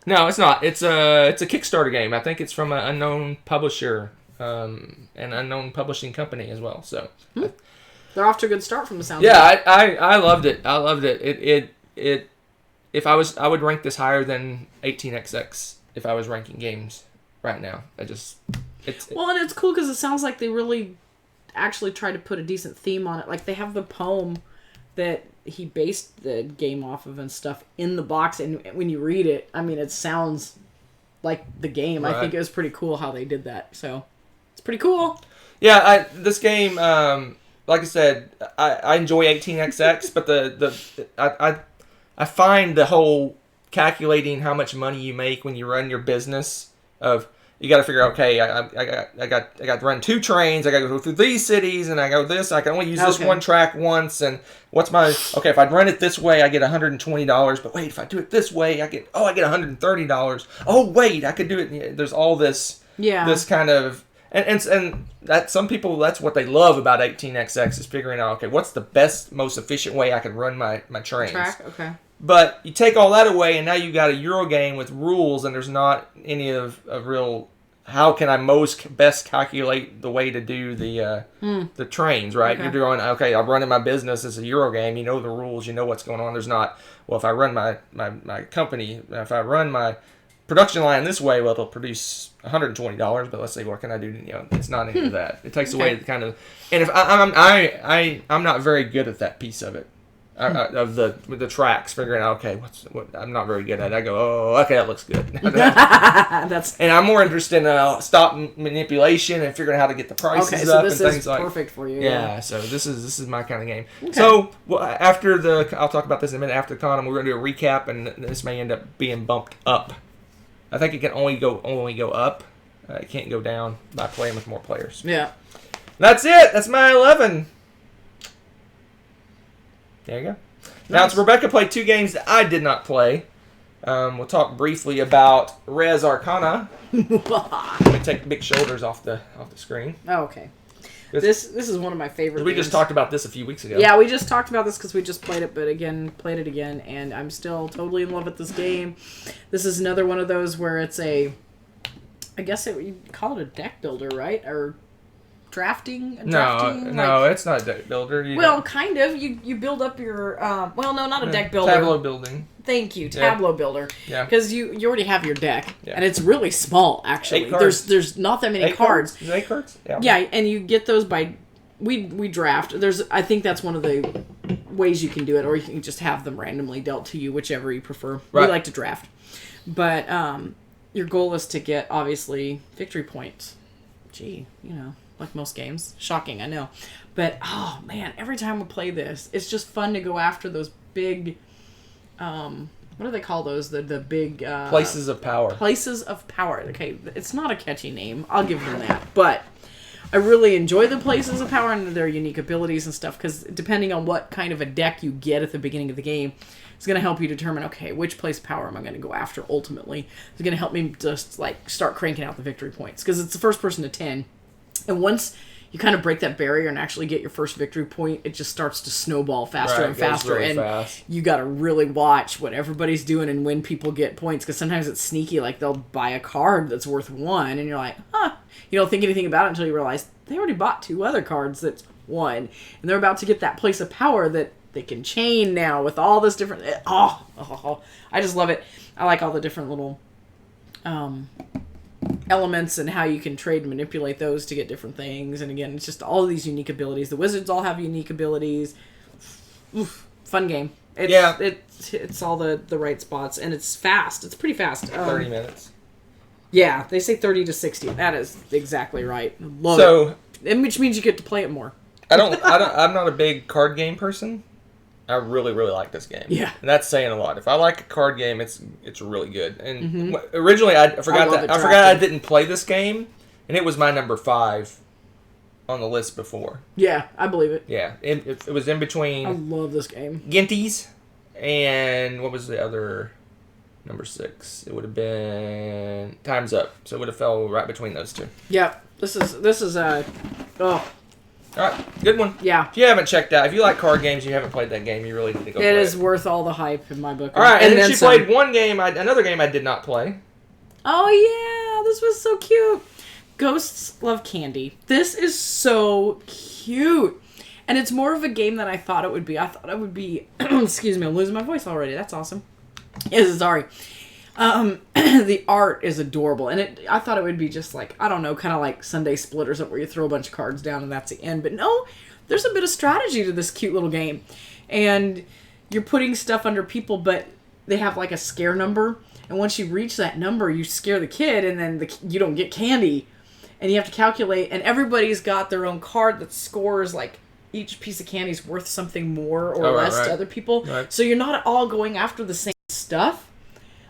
No, it's not. It's a Kickstarter game. I think it's from an unknown publisher, an unknown publishing company as well. So they're off to a good start from the sound. Yeah, I loved it. I loved it. It if I would rank this higher than 18xx if I was ranking games right now. And it's cool because it sounds like they really actually tried to put a decent theme on it. Like they have the poem that he based the game off of and stuff in the box, and when you read it, it sounds like the game. Right. I think it was pretty cool how they did that. So it's pretty cool. Yeah, this game, like I said, I enjoy 18xx, but I find the whole calculating how much money you make when you run your business you got to figure out, okay, I got to run 2 trains. I got to go through these cities, and I go this. I can only use this one track once. And what's my if I run it this way, I get $120. But wait, if I do it this way, I get $130. Oh wait, I could do it. There's all this this kind of and that some people, that's what they love about 18xx is figuring out, okay, what's the best, most efficient way I can run my trains. Okay. But you take all that away, and now you got a Euro game with rules, and there's not any of real. How can I best calculate the way to do the trains? Right? Okay. You're doing I'm running my business as a Euro game. You know the rules. You know what's going on. There's not. Well, if I run my company, if I run my production line this way, well, it'll produce $120. But let's say, what can I do? It's not any of that. It takes away the kind of. And if I'm not very good at that piece of it. Of the tracks, figuring out, okay, what I'm not very good at. I go, oh, okay, that looks good. And I'm more interested in stop manipulation and figuring out how to get the prices up and things like. Perfect for you. Yeah, so this is my kind of game. Okay. So after I'll talk about this in a minute. After the con, we're going to do a recap, and this may end up being bumped up. I think it can only go up. It can't go down by playing with more players. Yeah. That's it. That's my 11. There you go. Now, Rebecca played 2 games that I did not play. We'll talk briefly about Res Arcana. Let me take Big Shoulders off the screen. Oh, okay. This is one of my favorite We just talked about this a few weeks ago. Yeah, we just talked about this because we just played it, but played it again, and I'm still totally in love with this game. This is another one of those where it's you call it a deck builder, right? Or drafting? No, it's not a deck builder. Kind of. You build up your not a deck builder. Tableau building. Thank you, tableau builder. Yeah. Because you already have your deck, and it's really small. Actually, 8 cards. There's not that many cards. 8 cards. Yeah. Yeah, and you get those by we draft. I think that's one of the ways you can do it, or you can just have them randomly dealt to you, whichever you prefer. Right. We like to draft, but your goal is to get obviously victory points. Gee, like most games. Shocking, I know. But, oh, man, every time we play this, it's just fun to go after those big, what do they call those? The big... Places of power. Places of power. Okay, it's not a catchy name. I'll give them that. But I really enjoy the places of power and their unique abilities and stuff, because depending on what kind of a deck you get at the beginning of the game, it's going to help you determine, okay, which place of power am I going to go after ultimately. It's going to help me just, start cranking out the victory points, because it's the first person to 10. And once you kind of break that barrier and actually get your first victory point, it just starts to snowball faster and faster. Really and fast. You got to really watch what everybody's doing and when people get points, because sometimes it's sneaky. Like, they'll buy a card that's worth 1, and you're like, you don't think anything about it until you realize they already bought 2 other cards that's 1, and they're about to get that place of power that they can chain now with all this different. I just love it. I like all the different little elements and how you can trade and manipulate those to get different things. And again, it's just all of these unique abilities. The wizards all have unique abilities. Oof, fun game. It's all the right spots, and it's fast. It's pretty fast. 30 minutes. Yeah, they say 30 to 60. That is exactly right. Love it. Which means you get to play it more. I'm not a big card game person. I really, really like this game. Yeah. And that's saying a lot. If I like a card game, it's really good. And originally, I forgot I didn't play this game, and it was my number 5 on the list before. Yeah, I believe it. Yeah. It was in between... I love this game. Gentes, and what was the other number 6? It would have been Time's Up. So it would have fell right between those 2. Yep. This is All right, good one. Yeah. If you haven't checked out, if you like card games, you haven't played that game, you really need to go play it. It is worth all the hype in my book. All right, and then she played another game I did not play. Oh, yeah, this was so cute. Ghosts Love Candy. This is so cute. And it's more of a game than I thought it would be. I thought it would be... Excuse me, I'm losing my voice already. That's awesome. Yes, sorry. The art is adorable, and I thought it would be just like, I don't know, kind of like Sunday Splitters Up, where you throw a bunch of cards down and that's the end. But no, there's a bit of strategy to this cute little game, and you're putting stuff under people, but they have like a scare number, and once you reach that number, you scare the kid, and then you don't get candy, and you have to calculate, and everybody's got their own card that scores like each piece of candy is worth something more or less to other people. Right. So you're not all going after the same stuff.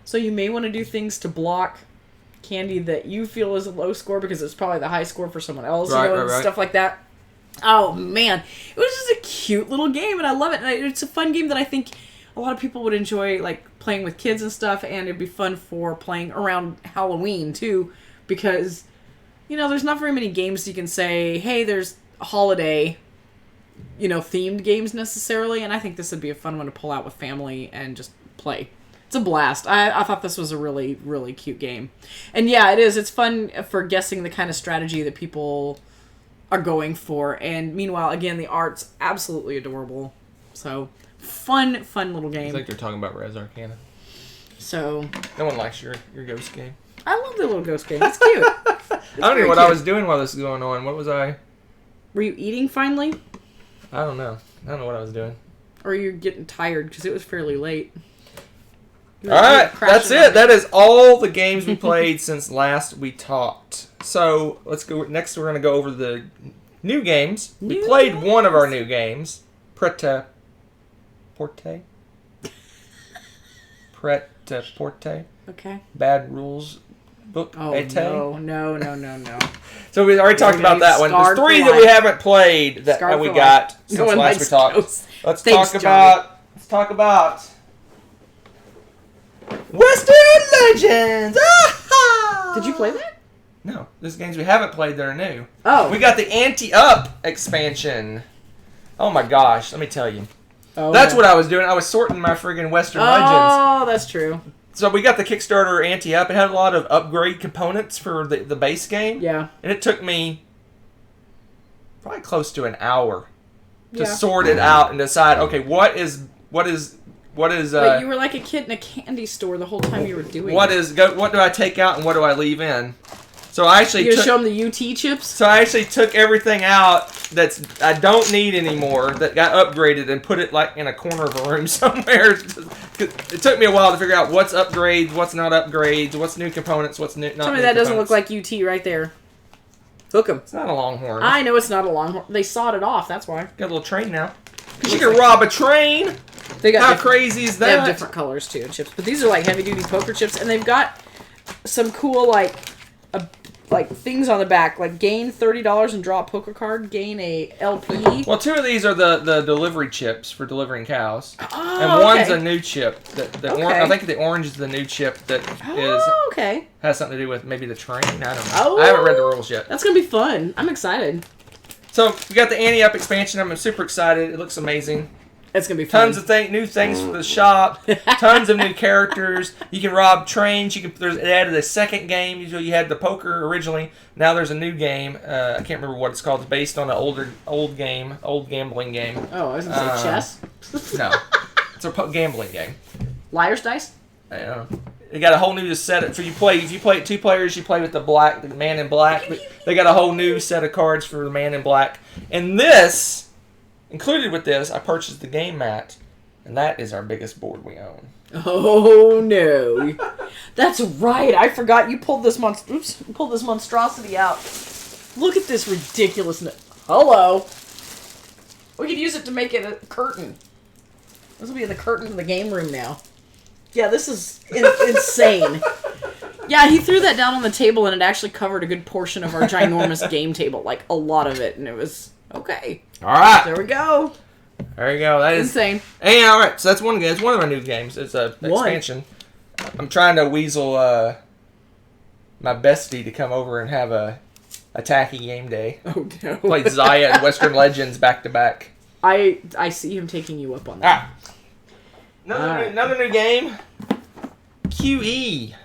So you may want to do things to block candy that you feel is a low score because it's probably the high score for someone else, Right, and stuff like that. Oh man, it was just a cute little game, and I love it. And it's a fun game that I think a lot of people would enjoy, like playing with kids and stuff, and it'd be fun for playing around Halloween too, because there's not very many games you can say, hey, there's holiday, themed games necessarily, and I think this would be a fun one to pull out with family and just play. It's a blast. I thought this was a really, really cute game. And yeah, it is. It's fun for guessing the kind of strategy that people are going for. And meanwhile, again, the art's absolutely adorable. So, fun little game. I think they're talking about Res Arcana. So... No one likes your ghost game. I love the little ghost game. It's cute. I don't know what I was doing while this was going on. What was I... Were you eating finally? I don't know. I don't know what I was doing. Or you're getting tired because it was fairly late. Alright, that's it. That is all the games we played since last we talked. So, let's go. Next, we're going to go over the new games. We played one of our new games. Pret-a-Porter. Pret-a-Porter. Okay. Bad Rules Book. Oh, no. So we already talked about that one. There's 3 that we haven't played that we got since last we talked. Let's talk about Western Legends! Did you play that? No. There's games we haven't played that are new. Oh. We got the Ante-Up expansion. Oh my gosh, let me tell you. Oh, That's what I was doing. I was sorting my friggin' Western Legends. Oh, that's true. So we got the Kickstarter Ante-Up. It had a lot of upgrade components for the base game. Yeah. And it took me probably close to an hour to Yeah. sort it out and decide, okay, what is But you were like a kid in a candy store the whole time you were doing what it. what do I take out and what do I leave in? So I actually You gonna show them the UT chips? So I actually took everything out that's I don't need anymore that got upgraded and put it like in a corner of a room somewhere. It took me a while to figure out what's upgrades, what's not upgrades, what's new components, what's not. Tell me that doesn't look like UT right there. Hook 'em. It's not a Longhorn. I know it's not a Longhorn. They sawed it off. That's why. Got a little train now. You can rob a train. They got How crazy is that? They have different colors too, chips, but these are like heavy duty poker chips, and they've got some cool like things on the back, like gain $30 and draw a poker card, gain a LP. Well, 2 of these are the delivery chips for delivering cows, Oh, and one's okay. a new chip. Okay. I think the orange is the new chip that Okay. has something to do with maybe the train. I don't know. Oh. I haven't read the rules yet. That's gonna be fun. I'm excited. So we got the Ante-Up expansion. I'm super excited. It looks amazing. It's gonna be fun. Tons of new things for the shop. Tons of new characters. You can rob trains. It added a second game. Usually you had the poker originally. Now there's a new game. I can't remember what it's called. It's based on an old gambling game. Oh, I was gonna say chess. No, it's a gambling game. Liar's dice. I don't know. They got a whole new set. So if you play 2 players, you play with the man in black. But they got a whole new set of cards for the man in black. And this. Included with this, I purchased the game mat, and that is our biggest board we own. Oh no, that's right. I forgot you pulled this monstrosity out. Look at this ridiculousness. Hello. We could use it to make it a curtain. This will be the curtain in the game room now. Yeah, this is insane. Yeah, he threw that down on the table, and it actually covered a good portion of our ginormous game table, like a lot of it, and it was okay. All right. There we go. There you go. That is insane. Hey, all right. So that's one game. It's one of our new games. It's a expansion. I'm trying to weasel my bestie to come over and have a tacky game day. Oh no. Played Zaya and Western Legends back to back. I see him taking you up on that. Another new game. QE.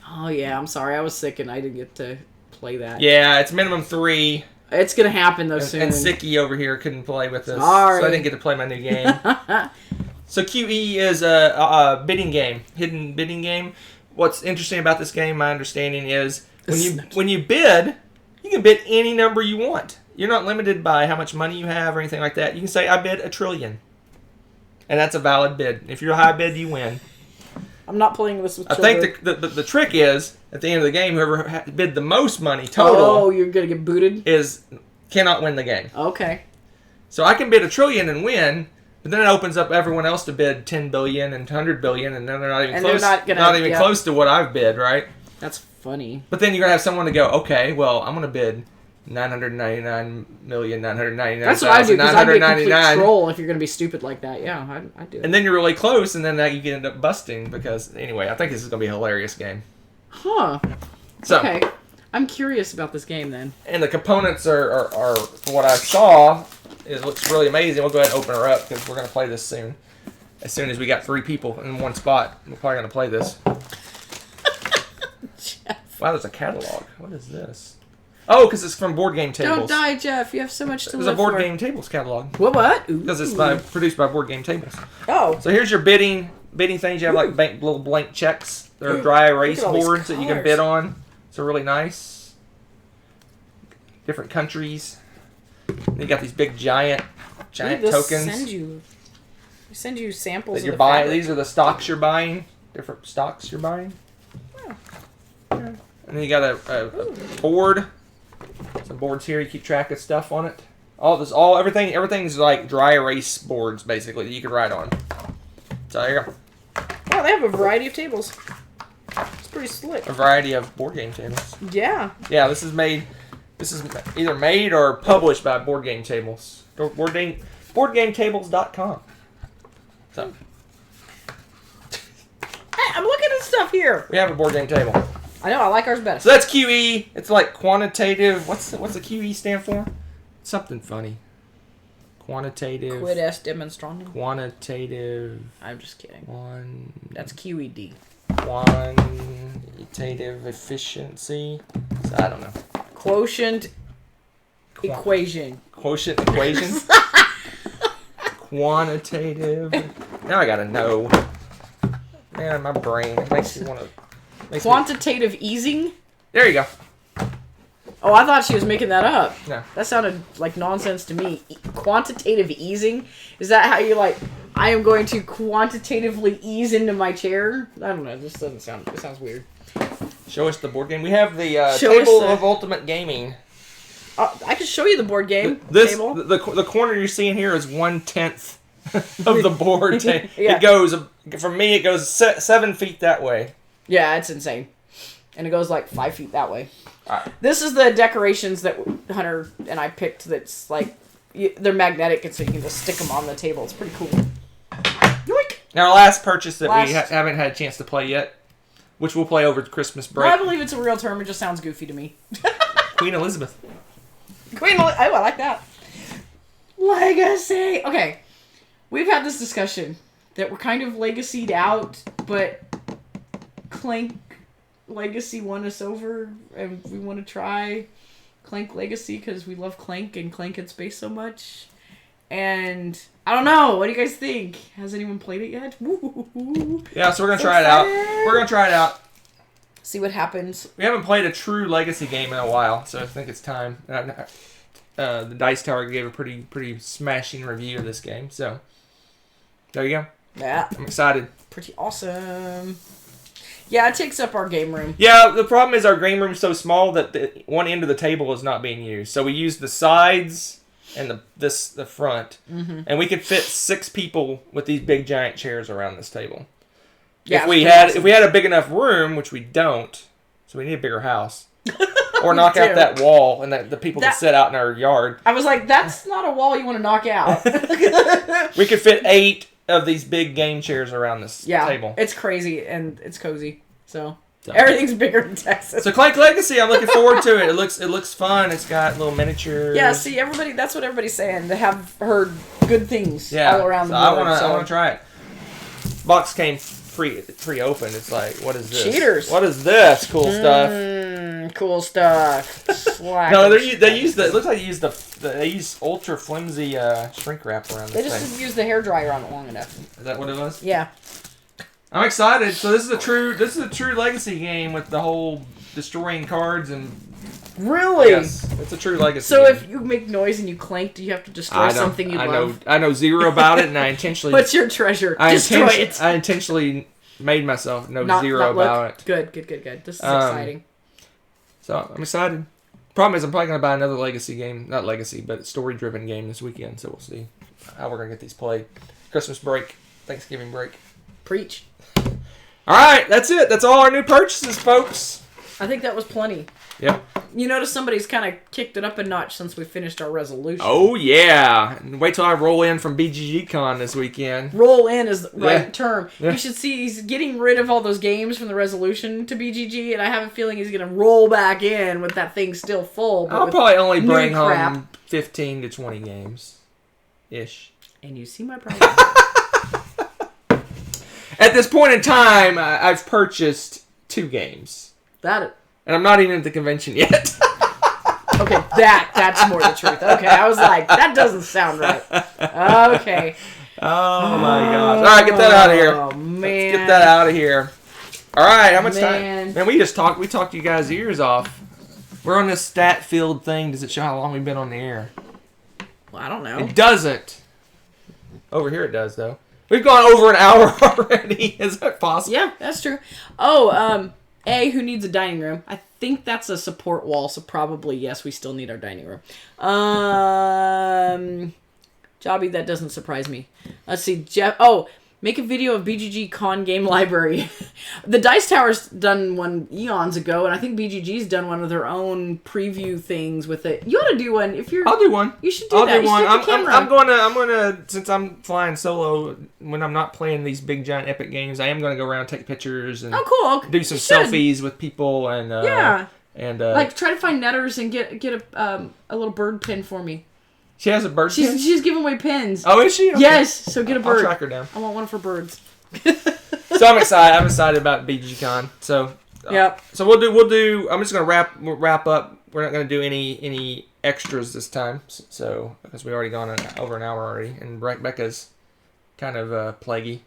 Oh yeah, I'm sorry. I was sick and I didn't get to play that. Yeah, it's minimum 3. It's gonna happen though soon. And Sicky over here couldn't play with us, Sorry. so I didn't get to play my new game. So QE is a bidding game, hidden bidding game. What's interesting about this game, my understanding is when you bid, you can bid any number you want. You're not limited by how much money you have or anything like that. You can say I bid $1 trillion, and that's a valid bid. If you're a high bid, you win. I'm not playing this with I children. think the trick is, at the end of the game, whoever bid the most money total Oh, you're going to get booted? Cannot win the game. Okay. So I can bid $1 trillion and win, but then it opens up everyone else to bid $10 billion and $100 billion, and then they're not even close. They're not even close to what I've bid, right? That's funny. But then you're gonna have someone to go, okay, well, I'm gonna bid 999,999,999. That's what I do, because I'd be a complete troll if you're going to be stupid like that. Yeah, I'd do it. And then you're really close, and then you can end up busting because, anyway, I think this is going to be a hilarious game. Huh. So, okay. I'm curious about this game, then. And the components are for what I saw, it looks really amazing. We'll go ahead and open her up because we're going to play this soon. As soon as we got 3 people in one spot, we're probably going to play this. Jeff. Wow, there's a catalog. What is this? Oh, because it's from Board Game Tables. Don't die, Jeff. You have so much to live for. There's a Board Game Tables catalog. What? Because it's produced by Board Game Tables. Oh. So here's your bidding things. You have like little blank checks. They're dry erase boards that you can bid on. So really nice. Different countries. And you got these big giant tokens. Send you samples that of you're the buying. fabric. These are the stocks you're buying. Different stocks you're buying. Oh. Yeah. And then you got a board. Some boards here. You keep track of stuff on it. Everything's like dry erase boards basically that you can write on. So there you go. Oh, they have a variety of tables. It's pretty slick. A variety of board game tables. Yeah. Yeah, this is either made or published by Board Game Tables. BoardGameTables.com. So. Hey, I'm looking at stuff here. We have a board game table. I know, I like ours better. So that's QE. It's like quantitative. What's the QE stand for? Something funny. Quantitative. Quid est demonstrandum. Quantitative. I'm just kidding. That's QED. Quantitative efficiency. So, I don't know. Quotient equation. Quotient equation. Quantitative. Now I gotta know. Man, my brain makes me want to. Quantitative easing? There you go. Oh, I thought she was making that up. No. That sounded like nonsense to me. Quantitative easing? Is that how you I am going to quantitatively ease into my chair? I don't know. This doesn't sound... It sounds weird. Show us the board game. We have the table of ultimate gaming. I can show you the board game table. The corner you're seeing here is 1/10 of the board. Yeah. It goes, for me, it goes 7 feet that way. Yeah, it's insane. And it goes like 5 feet that way. Right. This is the decorations that Hunter and I picked that's like, they're magnetic and so you can just stick them on the table. It's pretty cool. Yoink! Now, our last purchase that we haven't had a chance to play yet, which we'll play over the Christmas break. Well, I believe it's a real term. It just sounds goofy to me. Queen Elizabeth. Oh, I like that. Legacy! Okay. We've had this discussion that we're kind of legacied out, but Clank Legacy won us over, and we want to try Clank Legacy because we love Clank and Clank in space so much. And I don't know. What do you guys think? Has anyone played it yet? Woo-hoo-hoo. Yeah, so we're going to try it out. We're going to try it out. See what happens. We haven't played a true Legacy game in a while, so I think it's time. The Dice Tower gave a pretty smashing review of this game, so there you go. Yeah. I'm excited. Pretty awesome. Yeah, it takes up our game room. Yeah, the problem is our game room is so small that the one end of the table is not being used. So we use the sides and the front, and we could fit 6 people with these big giant chairs around this table. Yeah, if we had a big enough room, which we don't, so we need a bigger house, or knock out that wall and the people can sit out in our yard. I was like, that's not a wall you want to knock out. We could fit 8 of these big game chairs around this table. It's crazy and it's cozy. So everything's bigger in Texas. So Clank Legacy, I'm looking forward to it. It looks fun. It's got little miniatures. Yeah, see, that's what everybody's saying. They have heard good things all around the board. I want to try it. Box came pre-open. It's like, what is this? Cheaters. What is this? Cool stuff. Cool stuff. No, they use it looks like they use ultra flimsy shrink wrap around this thing. They just didn't use the hairdryer on it long enough. Is that what it was? Yeah. I'm excited. So this is a true Legacy game with the whole destroying cards and. Really? Yes, it's a true Legacy. So game. if you make noise and you clank, do you have to destroy something you love? I know zero about it, and I intentionally. What's your treasure? Destroy it. I intentionally made myself know zero about it. Good. This is exciting. So I'm excited. Problem is, I'm probably going to buy another Legacy game. Not Legacy, but a story-driven game this weekend. So we'll see how we're going to get these played. Christmas break, Thanksgiving break. Preach. All right, that's it. That's all our new purchases, folks. I think that was plenty. Yep. You notice somebody's kind of kicked it up a notch since we finished our resolution. Oh, yeah. Wait till I roll in from BGG Con this weekend. Roll in is the right term. Yeah. You should see he's getting rid of all those games from the resolution to BGG, and I have a feeling he's going to roll back in with that thing still full. But I'll probably only new bring crap. home 15 to 20 games. Ish. And you see my problem. At this point in time, I've purchased 2 games. That. And I'm not even at the convention yet. Okay, that's more the truth. Okay, I was like, that doesn't sound right. Okay. Oh my gosh. All right, get that out of here. Oh, man. Let's get that out of here. All right, how much Man. time? Man, we talked you guys' ears off. We're on this stat field thing. Does it show how long we've been on the air? Well, I don't know. It doesn't. Over here it does, though. We've gone over an hour already. Is that possible? Yeah, that's true. Oh, who needs a dining room? I think that's a support wall, so probably yes, we still need our dining room. Jobby, that doesn't surprise me. Let's see, Jeff. Oh, make a video of BGG Con game library. The Dice Tower's done one eons ago, and I think BGG's done one of their own preview things with it. You ought to do one if you're. I'll do one. You should do that. Do one. You should take the I'm camera. gonna since I'm flying solo when I'm not playing these big giant epic games. I am gonna go around, take pictures, and Oh, cool. do some You should. selfies with people and Yeah. and Like try to find netters and get a little bird pin for me. she has a bird pin? She's giving away pins. Oh, is she? Okay. Yes, so get a I'll bird. track her down. I want one for birds. So I'm excited. I'm excited about BGG Con. So Yep. So we'll do. I'm just gonna wrap up. We're not gonna do any extras this time. So because we already gone over an hour already, and Becca's kind of plaguey.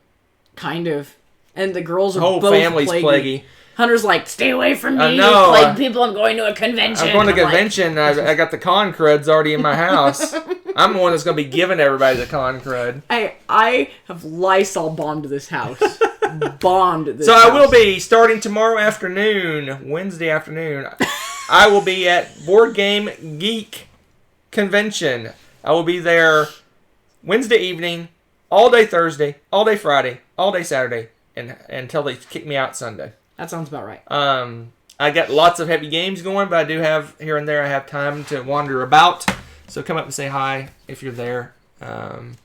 Kind of. And the girls are Whole both family's plaguey. Hunter's like, stay away from me, I know. plague people. I'm going to a convention. I'm going to I'm like, convention. I got the con creds already in my house. I'm the one that's going to be giving everybody the con crud. I have Lysol bombed this house. Bombed this So house. I will be starting tomorrow afternoon, Wednesday afternoon. I will be at Board Game Geek Convention. I will be there Wednesday evening, all day Thursday, all day Friday, all day Saturday, and until they kick me out Sunday. That sounds about right. I got lots of heavy games going, but I do have, here and there, I have time to wander about. So come up and say hi if you're there. I'm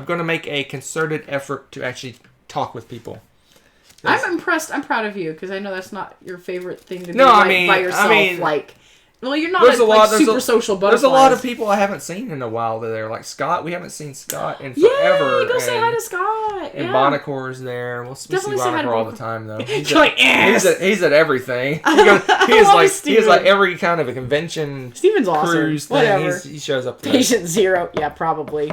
going to make a concerted effort to actually talk with people. I'm impressed. I'm proud of you, because I know that's not your favorite thing to do No, I like, mean- by yourself. I mean, like, well, you're not there's a lot- there's super a- social butterfly. There's a lot of people I haven't seen in a while there. Like Scott, we haven't seen Scott in forever. Yeah, go say and- hi to Scott. And yeah. Bonacor's there. We'll see Definitely say hi to Bonacor all the Bonacor. time, though. You're like, yes. He's at everything. He love is like Steven. every kind of a convention Steven's awesome. cruise thing. Whatever. He shows up there. Patient zero. Yeah, probably.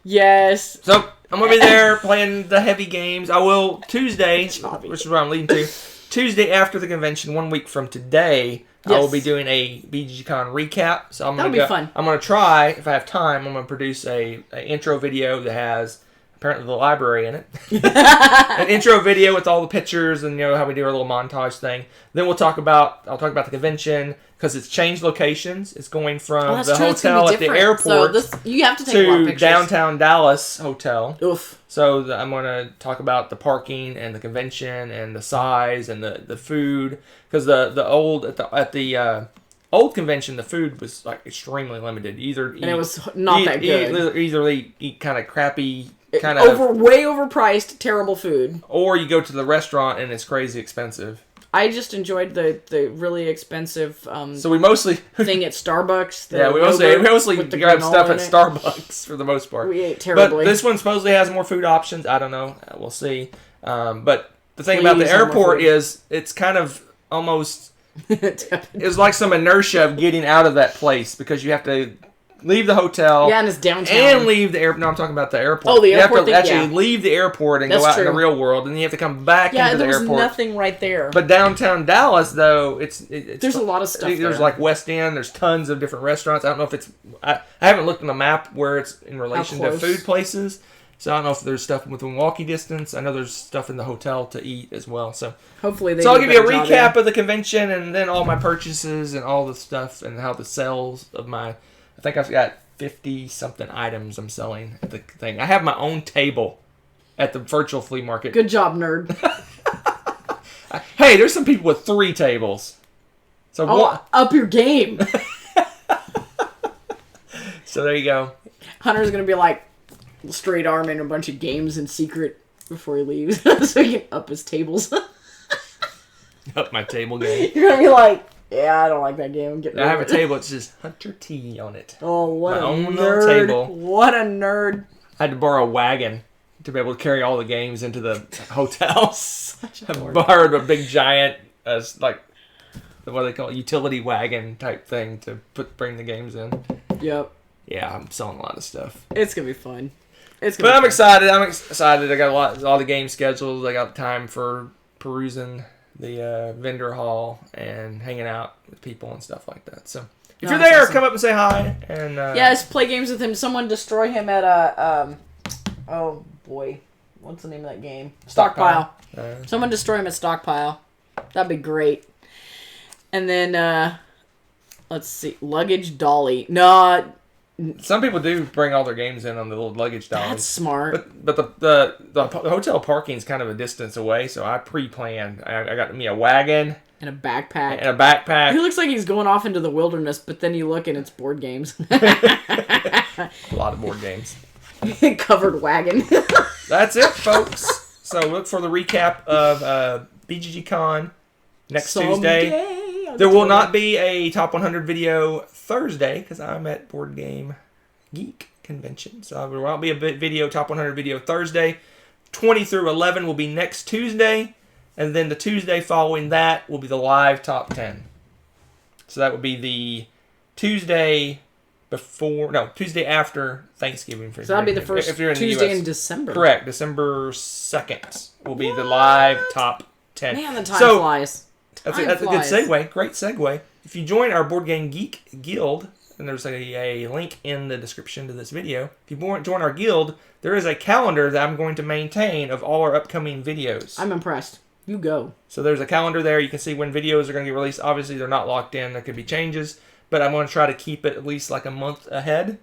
Yes. So I'm gonna be there playing the heavy games. I will Tuesday, which is where I'm leading to. Tuesday after the convention, 1 week from today, I will Yes. be doing a BGG Con recap. So I'm That'll gonna be fun. I'm gonna try, if I have time, I'm gonna produce a intro video that has apparently the library in it. An intro video with all the pictures and how we do our little montage thing. Then I'll talk about the convention because it's changed locations. It's going from That's the true. It's gonna hotel be at the different. So airport you have to take a lot of to pictures. downtown Dallas hotel. Oof. So I'm going to talk about the parking and the convention and the size and the food, because the old convention, the food was like extremely limited. And it was not that good. Either eat kind of crappy, kind of way overpriced, terrible food. or you go to the restaurant and it's crazy expensive. I just enjoyed the really expensive So we mostly thing at Starbucks. The yeah we yogurt mostly with the grab granola stuff in at it. Starbucks for the most part. We ate terribly. But this one supposedly has more food options. I don't know. We'll see. But the thing about the Please have more airport food. is it's kind of almost it's like some inertia of getting out of that place, because you have to leave the hotel. Yeah, and it's downtown. And leave the airport. No, I'm talking about the airport. Oh, the you airport have to thing, actually yeah. leave the airport and That's go out in true. the real world, and then you have to come back Yeah, into the there was airport. nothing right there. But downtown Dallas, though, it's There's a lot of stuff There's there. like West End. There's tons of different restaurants. I don't know if it's. I haven't looked on the map where it's in relation to close? food places. So I don't know if there's stuff within walking distance. I know there's stuff in the hotel to eat as well. So Hopefully they so I'll do give you a better job recap there. of the convention and then all my purchases and all the stuff and how the sales of my. I think I've got 50 something items I'm selling at the thing. I have my own table at the virtual flea market. Good job, nerd. Hey, there's some people with 3 tables. So up your game. So there you go. Hunter's gonna be like straight arming a bunch of games in secret before he leaves, so he can up his tables. Up my table game. You're gonna be like, yeah, I don't like that game. I'm getting I have a rid of it." table. It's just Hunter T on it. Oh, what My a own little nerd! table. What a nerd! I had to borrow a wagon to be able to carry all the games into the hotel. I borrowed a big giant, like, what do they call it, utility wagon type thing to bring the games in. Yep, Yeah, I'm selling a lot of stuff. it's gonna be fun. But I'm excited. I'm excited. I got all the games scheduled. I got time for perusing the vendor hall and hanging out with people and stuff like that. So if you're there, awesome. come up and say hi. And Yes, play games with him. Someone destroy him at a oh boy, what's the name of that game? Stockpile. Someone destroy him at Stockpile. That'd be great. And then let's see, luggage dolly. No, some people do bring all their games in on the little luggage dollies. that's smart. But the hotel parking is kind of a distance away, so I pre-planned. I got me a wagon And a backpack. and a backpack. He looks like he's going off into the wilderness, but then you look and it's board games. A lot of board games. Covered wagon. That's it, folks. So look for the recap of BGG Con next Tuesday. There will not be a Top 100 video Thursday because I'm at Board Game Geek Convention. So there won't be a Top 100 video Thursday. 20 through 11 will be next Tuesday. And then the Tuesday following that will be the live Top 10. So that would be the Tuesday after Thanksgiving. So that'll be the first if you're in Tuesday the US. in December. Correct. December 2nd will be the live Top 10. Man, the time flies. That's a good segue. Great segue. If you join our Board Game Geek Guild, and there's a link in the description to this video. If you join our guild, there is a calendar that I'm going to maintain of all our upcoming videos. I'm impressed. You go. So there's a calendar there. You can see when videos are going to get released. Obviously, they're not locked in. There could be changes. But I'm going to try to keep it at least like a month ahead.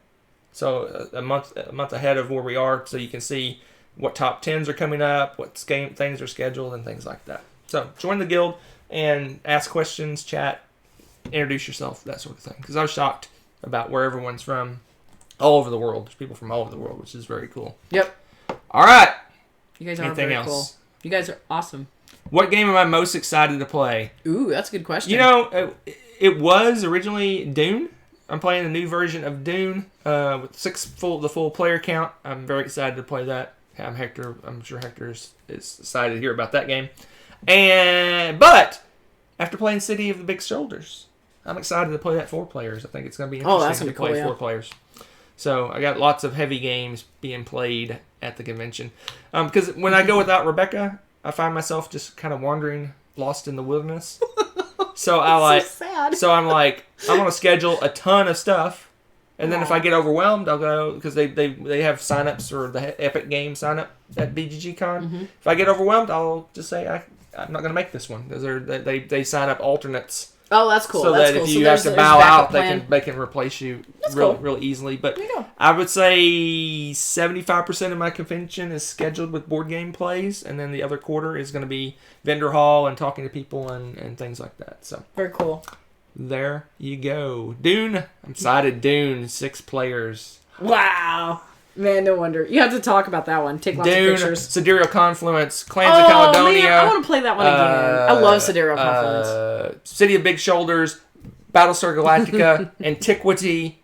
So a month ahead of where we are, so you can see what top 10s are coming up, what things are scheduled, and things like that. So join the guild and ask questions, chat, introduce yourself, that sort of thing. Because I was shocked about where everyone's from all over the world. There's people from all over the world, which is very cool. Yep. All right. You guys are Anything very else? cool. You guys are awesome. What game am I most excited to play? Ooh, that's a good question. You know, it was originally Dune. I'm playing a new version of Dune with the full player count. I'm very excited to play that. I'm sure Hector is excited to hear about that game. But after playing City of the Big Shoulders, I'm excited to play that 4 players. I think it's going to be interesting to play 4 players. So I got lots of heavy games being played at the convention. Because when I go without Rebecca, I find myself just kind of wandering, lost in the wilderness. So So I'm like, I want to schedule a ton of stuff, and then if I get overwhelmed, I'll go because they have signups for the Epic Game signup at BGG Con. Mm-hmm. If I get overwhelmed, I'll just say I'm not going to make this one because they sign up alternates. Oh, that's cool. So that's that cool. if you have to bow out, they can replace you real easily. But I would say 75% of my convention is scheduled with board game plays, and then the other quarter is going to be vendor hall and talking to people and things like that. So very cool. There you go. Dune. I'm excited. Dune. 6 players. Wow. Man, no wonder. You have to talk about that one. Take lots of pictures. Sidereal Confluence, Clans of Caledonia. Man, I want to play that one again. I love Sidereal Confluence. City of Big Shoulders, Battlestar Galactica, Antiquity.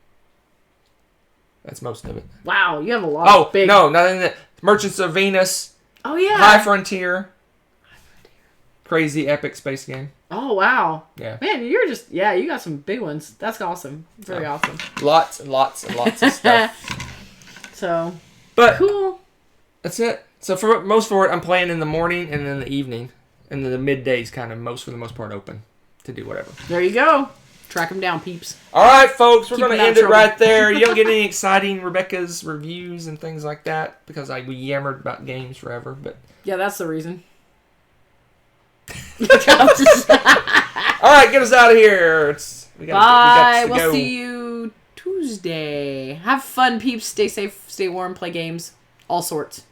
That's most of it. Wow, you have a lot of big... no, not in that. Merchants of Venus. Oh, yeah. High Frontier. Crazy epic space game. Oh, wow. Yeah. Man, you got some big ones. That's awesome. Very awesome. Lots and lots and lots of stuff. So, but cool. That's it. So for it, I'm playing in the morning and in the evening. And then the midday's kind of for the most part open to do whatever. There you go. Track them down, peeps. All right, folks. We're going to end it trouble. right there. You don't get any exciting Rebecca's reviews and things like that because we yammered about games forever. But yeah, that's the reason. All right, get us out of here. Bye. We'll see you Tuesday. Have fun, peeps. Stay safe, stay warm, play games, all sorts.